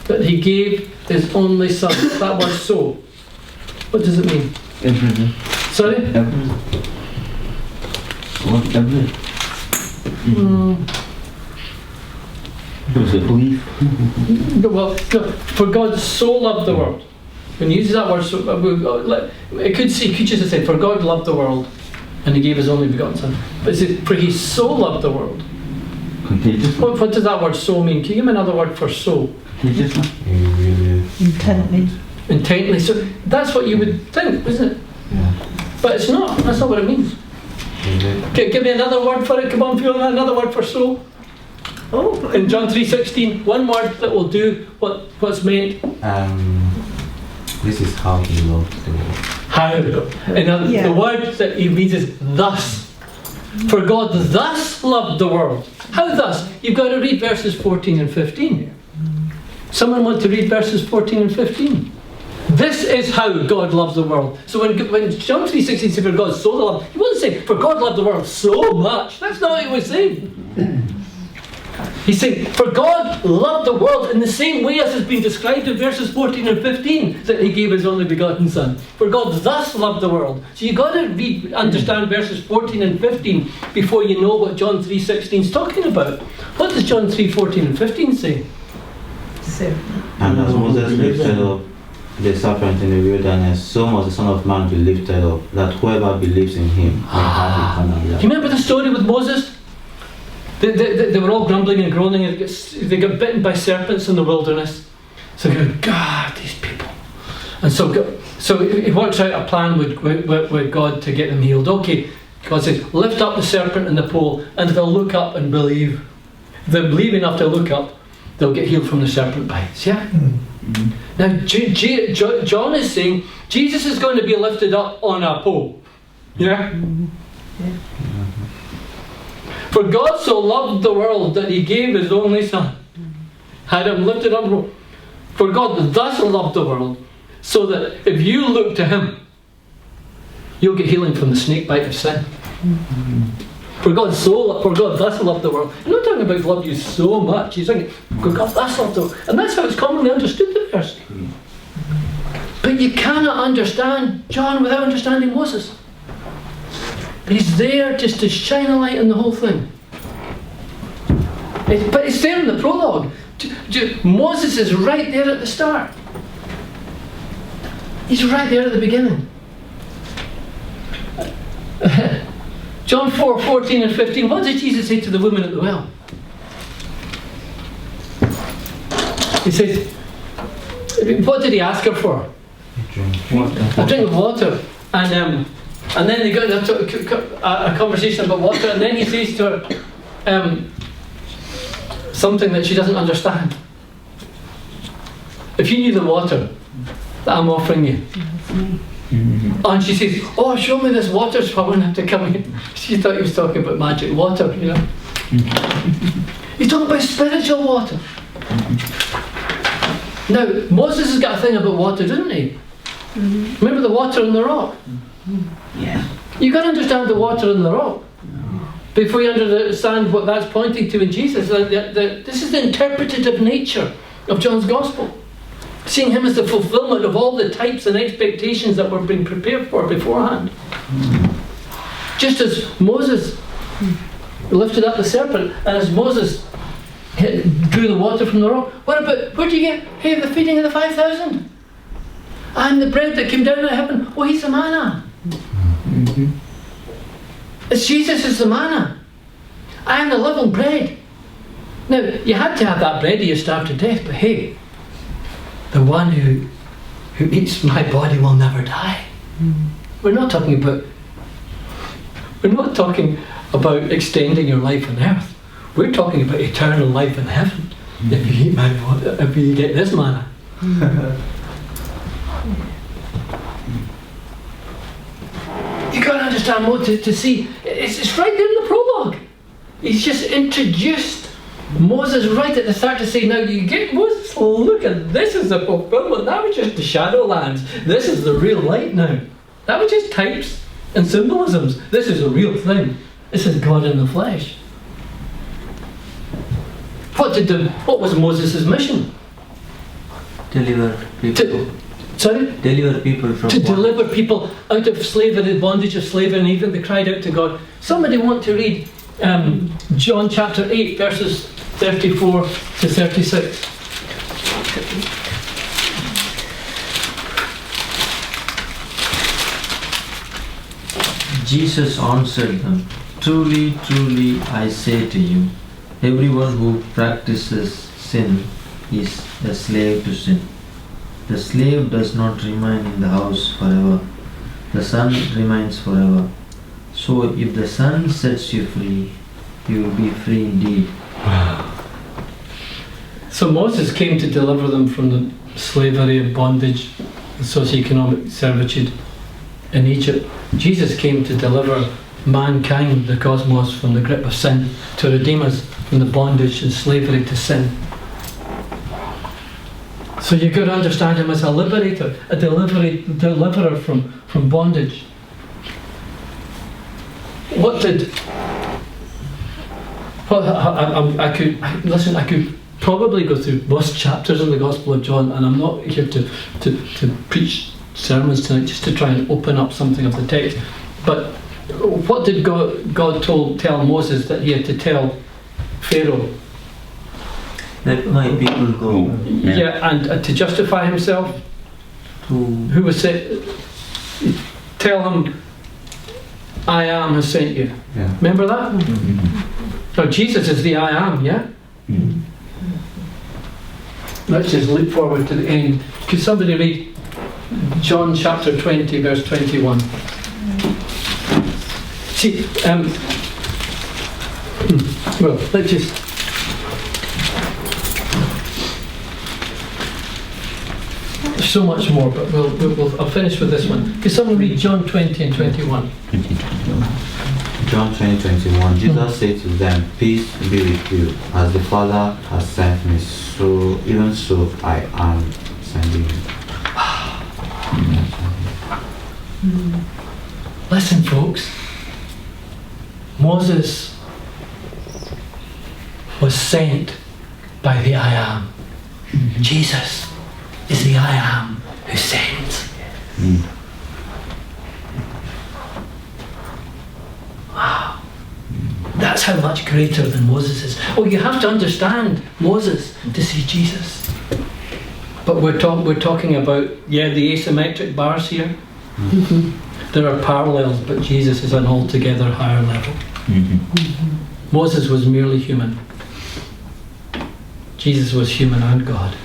that he gave his only Son. That word so, what does it mean? Everything. Sorry? Everything. What? Everything. It was a belief. Well, no, for God so loved the world. When he uses that word, so, it could just say, for God loved the world and he gave his only begotten Son. But it says, for he so loved the world. Contagiously. What does that word so mean? Can you give me another word for so? Contagiously. Intently. Intently. So that's what you would think, isn't it? Yeah. But it's not. That's not what it means. Give me another word for it. Come on, Fiona. Another word for so. Oh, In John 3:16, one word that will do what's meant. This is how he loved the world. How? And Yeah. the word that he means is thus. For God thus loved the world. How thus? You've got to read verses 14 and 15. Someone want to read verses 14 and 15? This is how God loved the world. So when John 3:16 said, for God so loved, he wasn't saying, for God loved the world so much. That's not what he was saying. He's saying, for God loved the world in the same way as has been described in verses 14 and 15, that he gave his only begotten Son. For God thus loved the world. So you've got to understand verses 14 and 15 before you know what John 3:16 is talking about. What does John 3:14 and 15 say? And as Moses lifted up the serpent in the wilderness, so must the Son of Man be lifted up, that whoever believes in him may have eternal Do life. you remember the story with Moses? They were all grumbling and groaning, and they got bitten by serpents in the wilderness. So they go, God, these people. And so he works out a plan with God to get them healed. Okay, God says, lift up the serpent in the pole, and they'll look up and believe. If they believe enough to look up, they'll get healed from the serpent bites. Yeah? Now, John is saying, Jesus is going to be lifted up on a pole. Yeah? For God so loved the world that he gave his only Son. Had him lifted up. For God thus loved the world, so that if you look to him, you'll get healing from the snake bite of sin. For God thus loved the world. He's not talking about loved you so much. He's saying, for God thus loved the world. And that's how it's commonly understood, the verse. But you cannot understand John without understanding Moses. He's there just to shine a light on the whole thing. But it's there in the prologue. Moses is right there at the start. He's right there at the beginning. John 4:14 and 15. What did Jesus say to the woman at the well? He says, what did he ask her for? A drink of water. And then they got into a conversation about water, and then he says to her something that she doesn't understand. If you knew the water that I'm offering you, and she says, oh, show me this water so I won't have to come in. She thought he was talking about magic water, you know. He's talking about spiritual water. Now, Moses has got a thing about water, doesn't he? Remember the water in the rock? Yeah. You've got to understand the water in the rock before you understand what that's pointing to in Jesus. This is the interpretative nature of John's Gospel. Seeing him as the fulfillment of all the types and expectations that were being prepared for beforehand. Just as Moses lifted up the serpent, and as Moses drew the water from the rock, what about, where do you get, hey, the feeding of the 5,000? And the bread that came down out of heaven, oh, he's the manna. It's Jesus is the manna. I am the living bread. Now, you had to have that bread or you starve to death, but hey, the one who eats my body will never die. We're not talking about extending your life on earth. We're talking about eternal life in heaven. If you eat my body, if you get this manna. You've got to understand more to see. It's right there in the prologue. He's just introduced Moses right at the start to say, now you get Moses, look at this is the fulfillment. That was just the Shadowlands. This is the real light now. That was just types and symbolisms. This is a real thing. This is God in the flesh. What was Moses' mission? Deliver people. Deliver people from deliver people out of slavery, the bondage of slavery, and even they cried out to God. Somebody want to read John chapter 8 verses 34 to 36. Jesus answered them, truly, truly, I say to you, everyone who practices sin is a slave to sin. The slave does not remain in the house forever. The Son remains forever. So if the Son sets you free, you will be free indeed. So Moses came to deliver them from the slavery and bondage and socioeconomic servitude in Egypt. Jesus came to deliver mankind, the cosmos, from the grip of sin, to redeem us from the bondage and slavery to sin. So you've got to understand him as a liberator, a deliverer from bondage. I could probably go through most chapters in the Gospel of John, and I'm not here to preach sermons tonight, just to try and open up something of the text. But what did God tell Moses that he had to tell Pharaoh? Let my people go. Yeah, and to justify himself, who was sent? Tell him, I am has sent you. Yeah. Remember that? Now Jesus is the I am, yeah? Let's just leap forward to the end. Could somebody read John chapter 20, verse 21? See, well, let's just... There's so much more, but I'll finish with this one. Could someone read John 20 and 21? John 20:21. Jesus said to them, "Peace be with you. As the Father has sent me, so even so I am sending you." Listen, folks. Moses was sent by the I am. Jesus is the I am who sends. Wow. That's how much greater than Moses is. Oh, you have to understand Moses to see Jesus. But we're talking about, the asymmetric bars here. There are parallels, but Jesus is an altogether higher level. Moses was merely human. Jesus was human and God.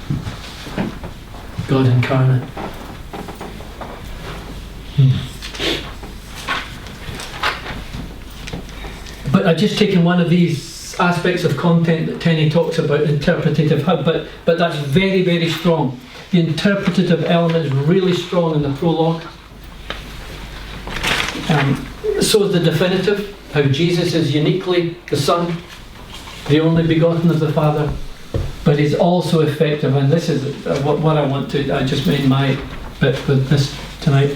God incarnate. But I've just taken one of these aspects of content that Tenny talks about, interpretative hub, but that's very, very strong. The interpretative element is really strong in the prologue. So is the definitive, how Jesus is uniquely the Son, the only begotten of the Father, but he's also effective, and this is what I want to, I just made my bit with this tonight.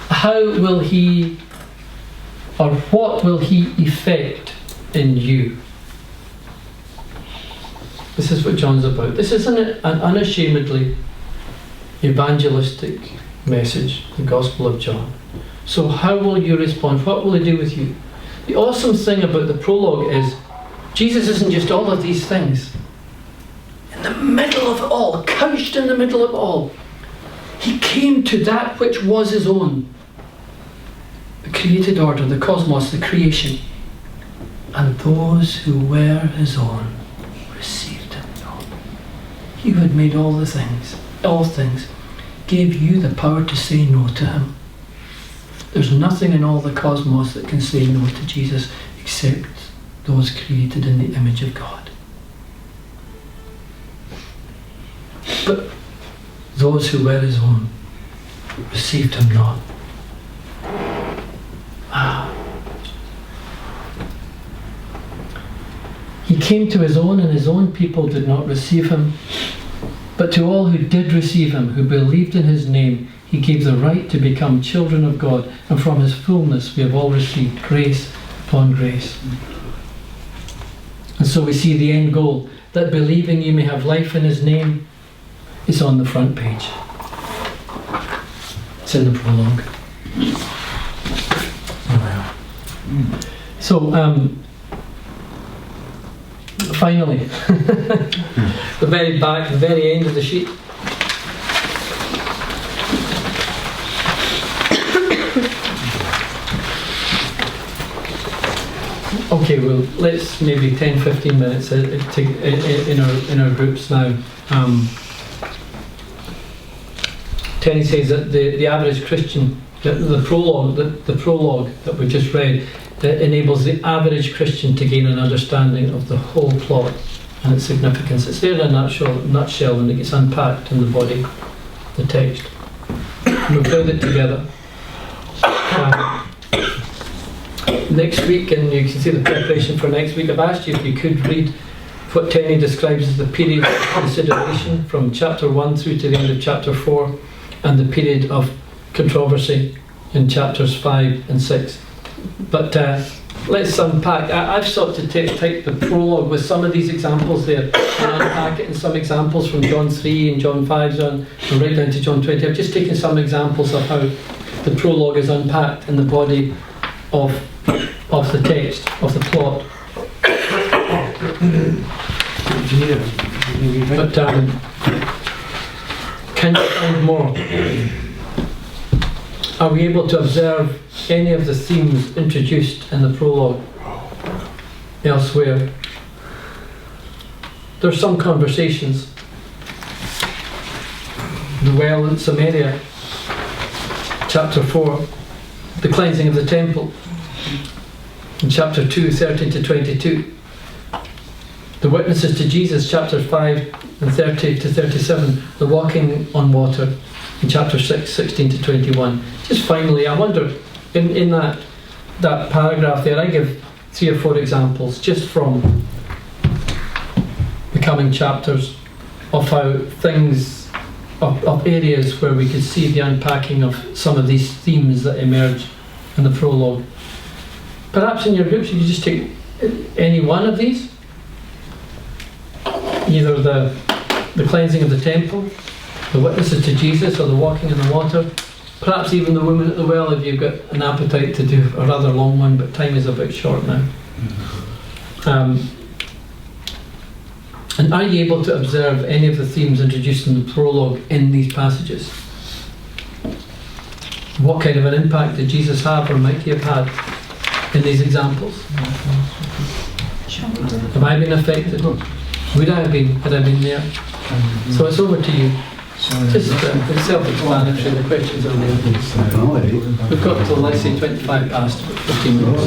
How will he, or what will he effect in you? This is what John's about. This is an unashamedly evangelistic message, the Gospel of John. So how will you respond? What will he do with you? The awesome thing about the prologue is Jesus isn't just all of these things. In the middle of it all, couched in the middle of it all, he came to that which was his own. The created order, the cosmos, the creation. And those who were his own received him not. He who had made all things, gave you the power to say no to him. There's nothing in all the cosmos that can say no to Jesus except those created in the image of God. But those who were his own received him not. He came to his own, and his own people did not receive him. But to all who did receive him, who believed in his name, he gave the right to become children of God, and from his fullness we have all received grace upon grace. And so we see the end goal, that believing you may have life in his name, is on the front page. It's in the prologue. So, finally, the very back, the very end of the sheet. Okay, well, let's maybe 10-15 minutes in our groups now. Tenny says that the average Christian, the prologue that we just read, enables the average Christian to gain an understanding of the whole plot and its significance. It's there in a nutshell, and it gets unpacked in the body, the text. We've read it together. Next week, and you can see the preparation for next week, I've asked you if you could read what Tenney describes as the period of consideration from chapter 1 through to the end of chapter 4, and the period of controversy in chapters 5 and 6. But let's unpack. I've sought to take the prologue with some of these examples there and unpack it in some examples from John 3 and John 5 and right down to John 20. I've just taken some examples of how the prologue is unpacked in the body of the text, of the plot. But can you find more? Are we able to observe any of the themes introduced in the prologue elsewhere? There's some conversations. The well in Samaria, chapter 4, the cleansing of the temple, in chapter 2, 13 to 22. The witnesses to Jesus, chapter 5 and 30 to 37, the walking on water, in chapter 6, 16 to 21. Just finally, I wonder, in that paragraph there, I give 3 or 4 examples just from the coming chapters of how things, of areas where we could see the unpacking of some of these themes that emerge in the prologue. Perhaps in your groups you could just take any one of these. Either the cleansing of the temple, the witnesses to Jesus, or the walking in the water. Perhaps even the woman at the well, if you've got an appetite to do a rather long one, but time is a bit short now. And are you able to observe any of the themes introduced in the prologue in these passages? What kind of an impact did Jesus have, or might he have had, in these examples? Have I been affected? Would I have been, had I been there? So it's over to you. Just it's self-explanatory, the questions are there. We've got till, let's say, 25 past, 15 minutes.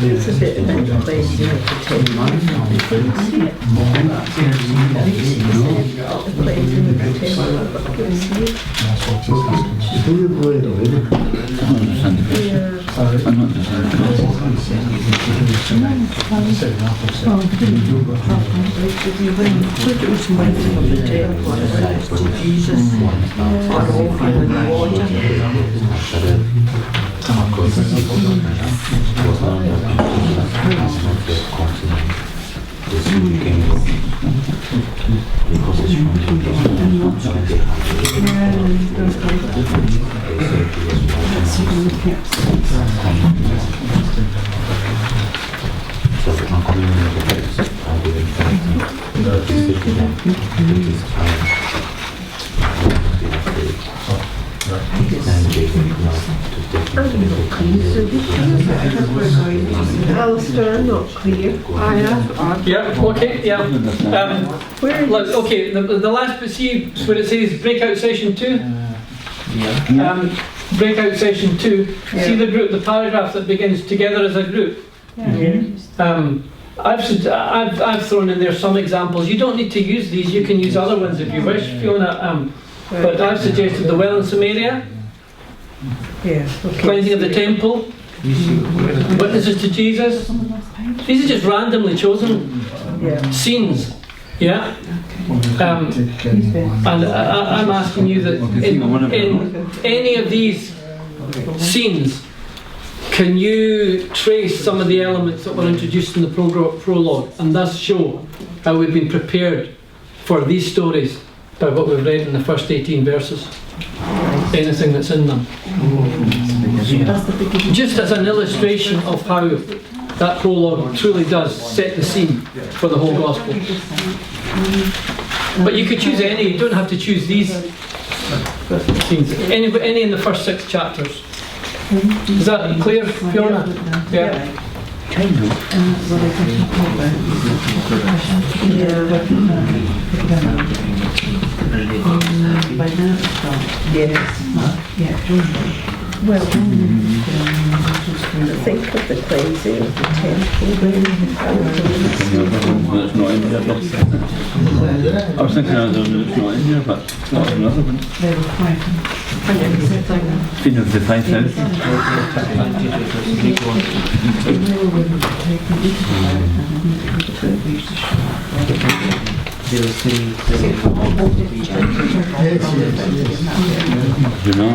It's a bit about the cleansing of the temple. The cleansing of the temple. Alistair, I'm not clear. Yeah, okay, yeah. Okay, the last bit, see where it says breakout session 2? Breakout session 2. See the group, the paragraph that begins together as a group? I've thrown in there some examples. You don't need to use these, you can use other ones if you wish, Fiona. But I've suggested the well in Samaria, cleansing of the temple, witnesses to Jesus. These are just randomly chosen scenes. Yeah? And I'm asking you that in any of these scenes, can you trace some of the elements that were introduced in the prologue and thus show how we've been prepared for these stories by what we've read in the first 18 verses? Anything that's in them. Just as an illustration of how that prologue truly does set the scene for the whole gospel. But you could choose any, you don't have to choose these scenes. Any in the first 6 chapters. Is that clear, Fiona? Yeah. Well, think of the cleansing of the temple. It's not in here, I was thinking it's not in here, but it's not another one. Feeding of the 5,000. They were still You know?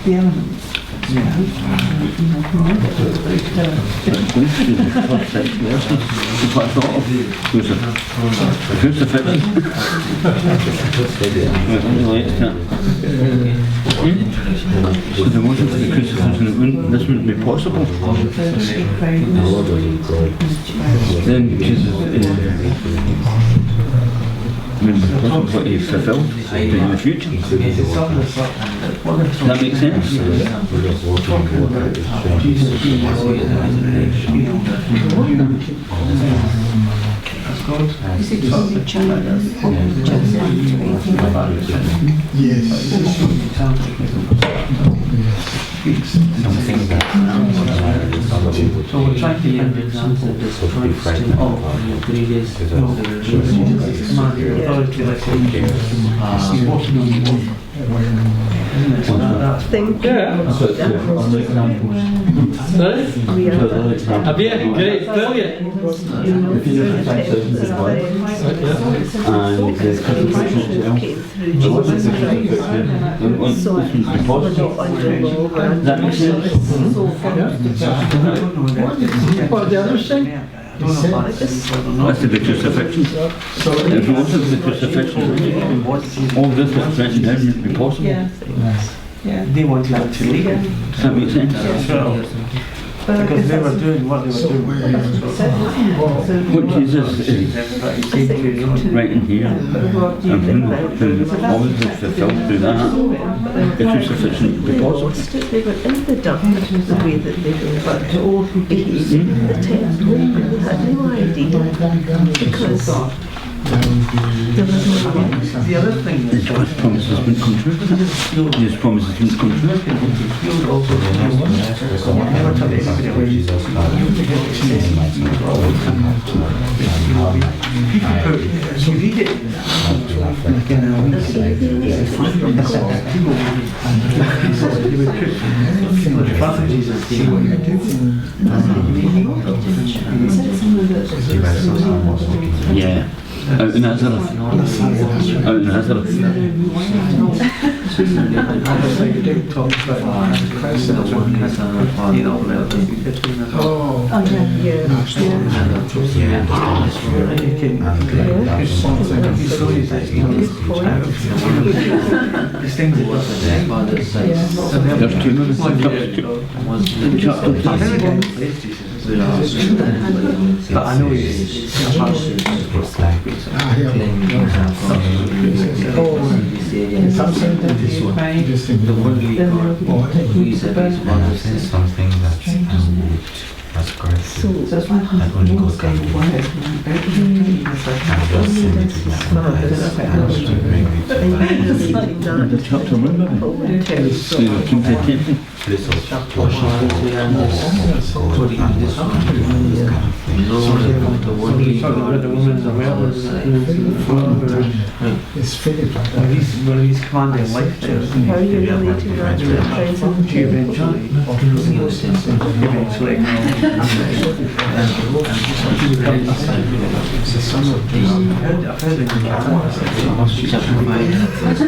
The elements. So the motion for the crucifixion, this wouldn't be possible. Then Jesus wouldn't be possible what he fulfilled in the future. Does that make sense? So we're trying to find examples of this Christ in all previous commanded authority, like walking on the water. Think. Sorry? We are. Have you? Great, brilliant. And there's crucifixion as well. That makes sense. What the others say? That's the crucifixion. If it wasn't the crucifixion, all this that's written down wouldn't be possible. Yeah. They wanted to leave. Does that make sense? Because they were doing what they were doing. What Jesus is right in here, and all of this fulfilled through that, the crucifixion would be possible. They were in the dark, the way that they were behaving in the temple, and they had no idea because there was no one. The other thing His promises wouldn't come true. His promises wouldn't come true. never tell anybody where you you read it like in a week. The Father Jesus did what you do. Yeah. Out in Nazareth. Out in Nazareth. There's two minutes. But I know he's something that's correct. That only God can do. And just send it to my eyes and to bring me to life. The chapter, remember? So you keep the temple. Place of worship or God and this kind of thing. It's Philip. he's commanding life to us. How are you relating that to the present? Eventually, I've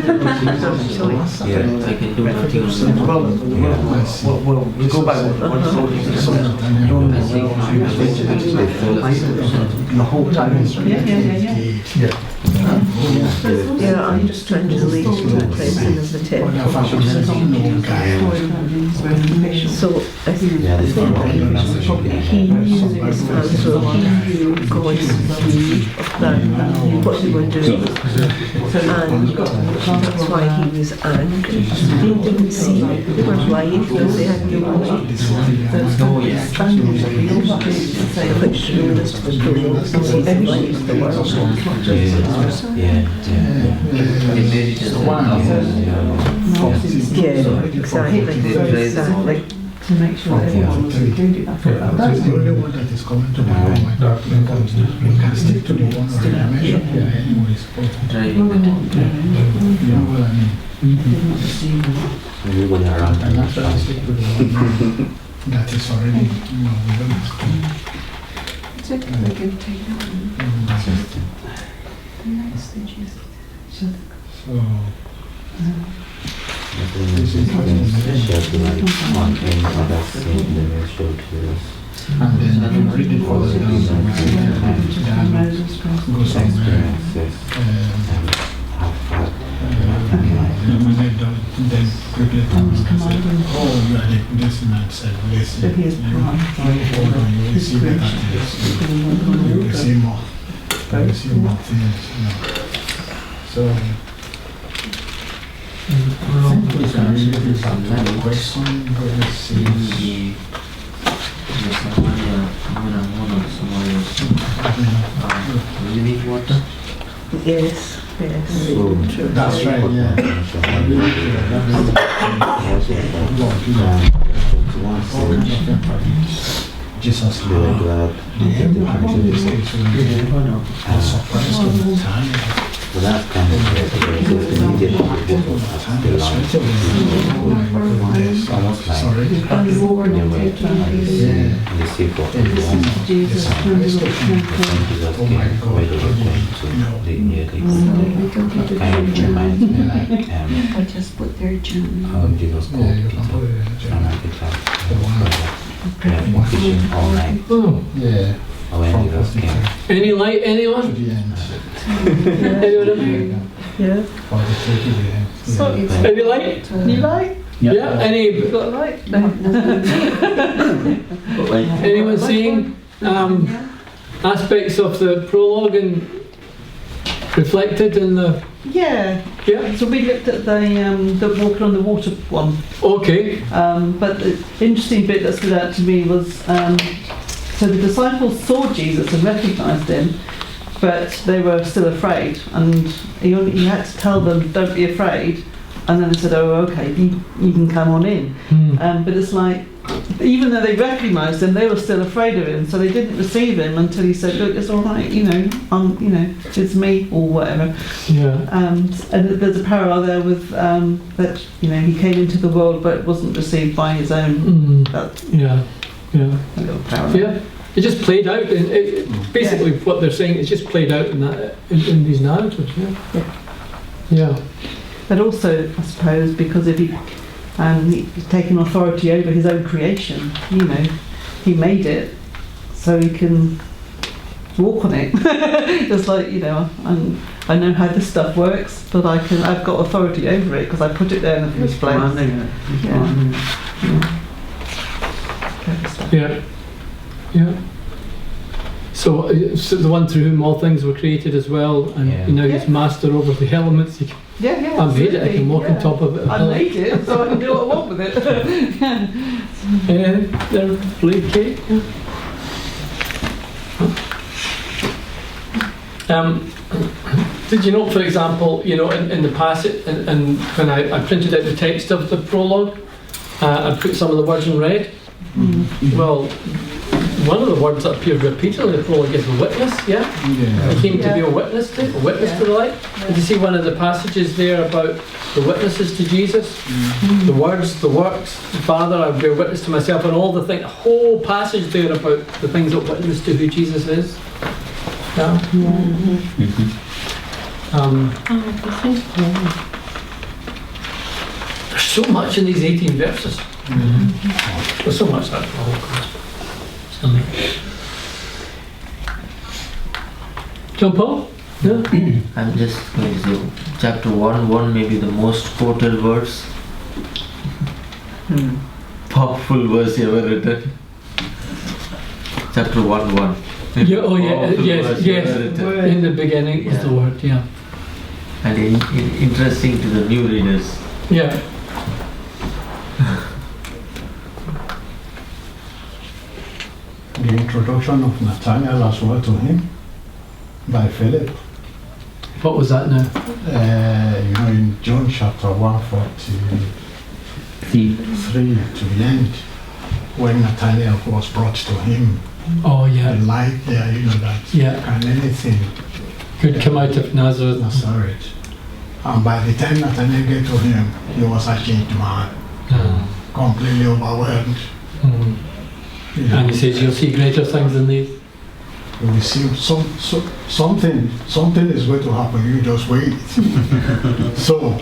heard I can do nothing on well, we go by what the whole time. Yeah, I'm just trying to relate to the present of the temple. So I think he knew his answer, he knew God's view of that, what they were doing. And that's why he was angry. They didn't see it. They were blind because they had no light. Which showed us to the program because he enlightened the world. They made it as a exactly. To make sure that everyone was included. I thought that That's was the only one that is coming to my mind. You can stick to the one already mentioned here anyways. driving the You know what I mean? Everybody around And that's why I stick to the one that is already, you know, we don't have to. So, this is what is shed light on any other sin they may show to us. and then you read it further down the line, and go somewhere. Experiences Um, and have had when they don't, then quickly come and say, oh, you are this man said, listen, But he is you hold on, you will see better things, you will see more, you will see more things, you know. So, I think we can read this another question, let us see. living water. Yes, yes. So, True. That's right, yeah. Jesus they were glad to get the opportunity. So that's kind of the immediate report of the life. It's almost like they were in the seaport. Jesus When Jesus came, where they were going to, near the kind of reminds me like I just put their gym. how Jesus called Peter and at the time fishing all night. Oh, Yeah, When Jesus came, any light, to anyone? the end. Anyone? Yeah. For the to the end. So it's Any light? You like? Yeah. Any? Got a light? Anyone seeing aspects of the prologue and reflected in the? Yeah. Yeah. So we looked at the walking on the water one. Okay. But the interesting bit that stood out to me was so the disciples saw Jesus and recognised him, but they were still afraid, and he had to tell them, "Don't be afraid." And then they said, "Oh, okay, you can come on in." But it's like, even though they recognised him, they were still afraid of him, so they didn't receive him until he said, "Look, it's all right, it's me," or whatever. Yeah. And there's a parallel there with that, he came into the world but wasn't received by his own. That Yeah. Yeah. little parallel. Yeah. It just played out. Basically, what they're saying is just played out in these narratives. Yeah. Yeah. But also, I suppose, because if he's taken authority over his own creation, he made it so he can walk on it. Just like, I know how this stuff works, but I've got authority over it because I put it there in the first place. Yeah. Yeah. So the one through whom all things were created as well, and now he's master over the elements. He can, Yeah, I made it. I can walk on top of it. I made it, so I can do what I want with it. They're blade cake. Did you know, for example, in the passage, and when I printed out the text of the prologue, I put some of the words in red. Well, one of the words that appears repeatedly in the prologue is witness, yeah? He came to be a witness to the light. Did you see one of the passages there about the witnesses to Jesus? The words, the works, the Father, I bear witness to myself, and all the things, a whole passage there about the things that witness to who Jesus is. Yeah? There's so much in these 18 verses. There's so much that whole gospel. John Paul? Yeah. I'm just going to say, chapter 1 may be the most quoted verse. Powerful verse ever written. Chapter 1:1. Yeah, oh yeah, Powerful yes, verse yes. ever written. In the beginning was the word, yeah. And interesting to the new readers. Yeah. The introduction of Nathaniel as well to him by Philip. What was that now? In John chapter 143 to the end, when Nathanael was brought to him, Oh the yeah, light there, that yeah. can anything Could come out of Nazareth. Nazareth. And by the time Nathanael get to him, he was a changed man, completely overwhelmed. Mm. And he says, "You'll see greater things than these." You will see something is going to happen. You just wait. So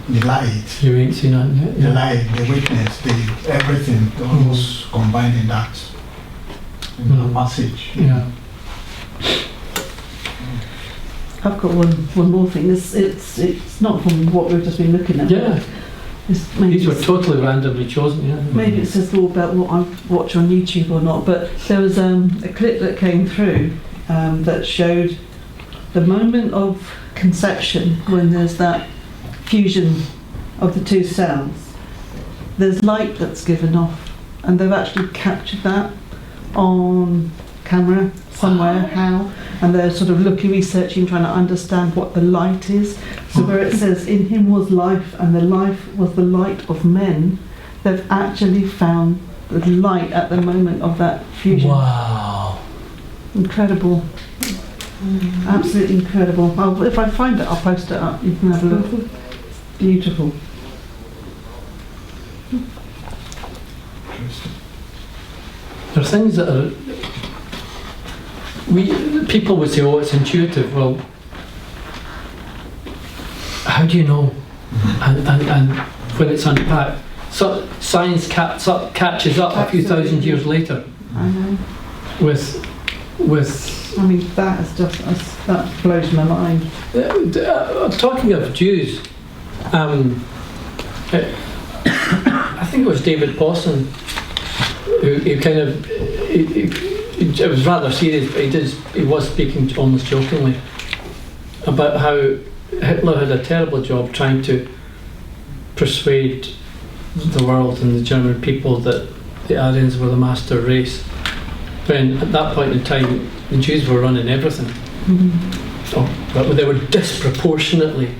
the light, You ain't seen that yet. the light, the witness, everything, almost combined in that passage. Yeah. I've got one more thing. It's not from what we've just been looking at. Yeah. These were Maybe, totally randomly chosen. Yeah. maybe it says all about what I watch on YouTube or not, but there was a clip that came through that showed the moment of conception when there's that fusion of the two cells. There's light that's given off, and they've actually captured that on camera somewhere, how, and they're sort of researching, trying to understand what the light is. So where it says, "In him was life, and the life was the light of men," they've actually found the light at the moment of that fusion. Wow. Incredible. Absolutely incredible. If I find it, I'll post it up. You can have a look. It's beautiful. There are things that are. People would say, "Oh, it's intuitive." Well, how do you know? And when it's unpacked, so science catches up a few thousand years later I know. with. I mean, that is just that blows my mind. Talking of Jews, I think it was David Pawson who kind of. It was rather serious, but he was speaking almost jokingly about how Hitler had a terrible job trying to persuade the world and the German people that the Aryans were the master race, when at that point in time the Jews were running everything. But they were disproportionately.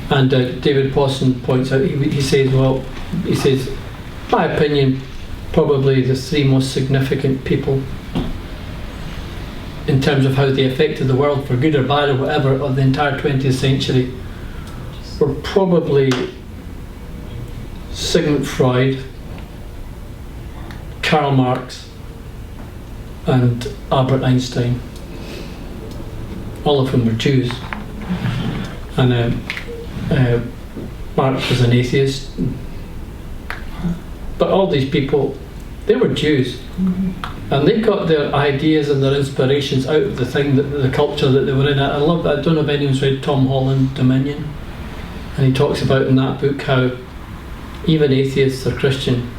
And David Pawson points out, he says, my opinion, probably the three most significant people in terms of how they affected the world, for good or bad or whatever, of the entire 20th century were probably Sigmund Freud, Karl Marx and Albert Einstein. All of whom were Jews. And Marx was an atheist. But all these people, they were Jews. And they got their ideas and their inspirations out of the culture that they were in. I don't know if anyone's read Tom Holland, Dominion. And he talks about in that book how even atheists are Christian.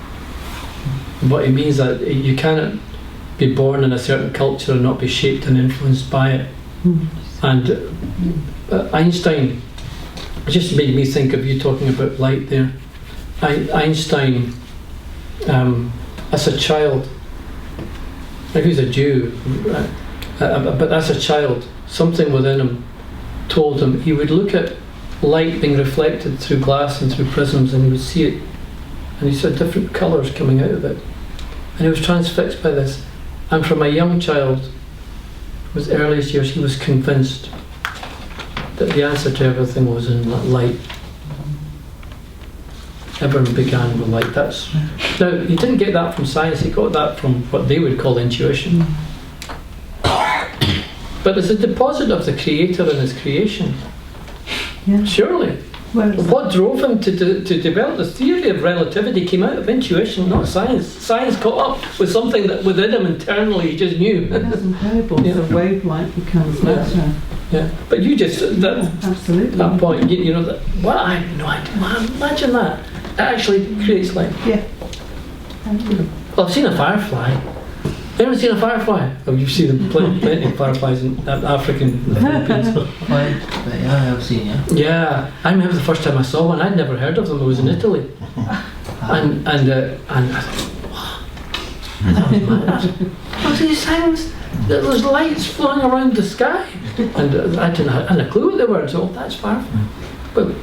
But he means that you cannot be born in a certain culture and not be shaped and influenced by it. And Einstein, it just made me think of you talking about light there. Einstein, as a child, like he was a Jew, but as a child, something within him told him he would look at light being reflected through glass and through prisms, and he would see it, and he saw different colours coming out of it, and he was transfixed by this. And from a young child, his earliest years, he was convinced that the answer to everything was in light. Everyone began with light. Now, he didn't get that from science, he got that from what they would call intuition. But it's a deposit of the Creator in his creation. Yeah. Surely. What drove him to develop the theory of relativity came out of intuition, not science. Science caught up with something that within him internally he just knew. That's incredible. Yeah. The wavelength becomes matter. Yeah, but you just Absolutely. that point, you know that. Well, I have no idea. Man, imagine that. It actually creates light. Yeah. Well, I've seen a firefly. Anyone seen a firefly? Oh, you've seen plenty of fireflies in Africa and the Philippines. Yeah, I've seen, yeah. Yeah, I remember the first time I saw one. I'd never heard of them. It was in Italy, and I thought, wow, that was mad. These things, there's lights flowing around the sky. And I didn't have a clue what they were, so that's far from it. But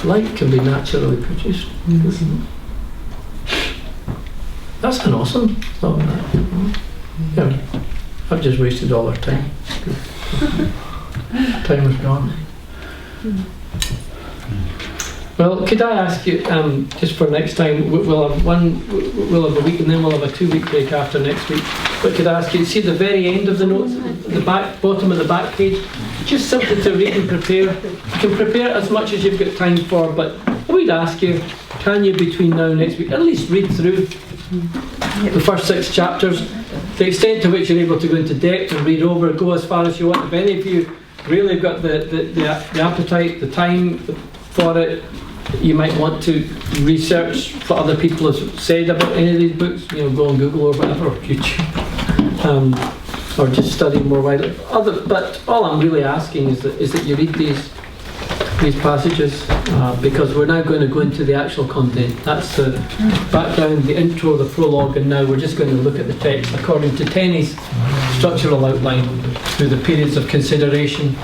light can be naturally produced. That's an awesome thought. Yeah, I've just wasted all our time. Time is gone. Well, could I ask you, just for next time, we'll have we'll have a week and then we'll have a 2-week break after next week. But could I ask you, see the very end of the notes, the bottom of the back page, just something to read and prepare. You can prepare as much as you've got time for, but I would ask you, can you between now and next week at least read through the first 6 chapters, the extent to which you're able to go into depth and read over, go as far as you want. If any of you really have got the appetite, the time for it, you might want to research what other people have said about any of these books, go on Google or whatever, or YouTube, or just study more widely. But all I'm really asking is that you read these passages, because we're now going to go into the actual content. That's the background, the intro, the prologue, and now we're just going to look at the text according to Tenney's structural outline through the periods of consideration,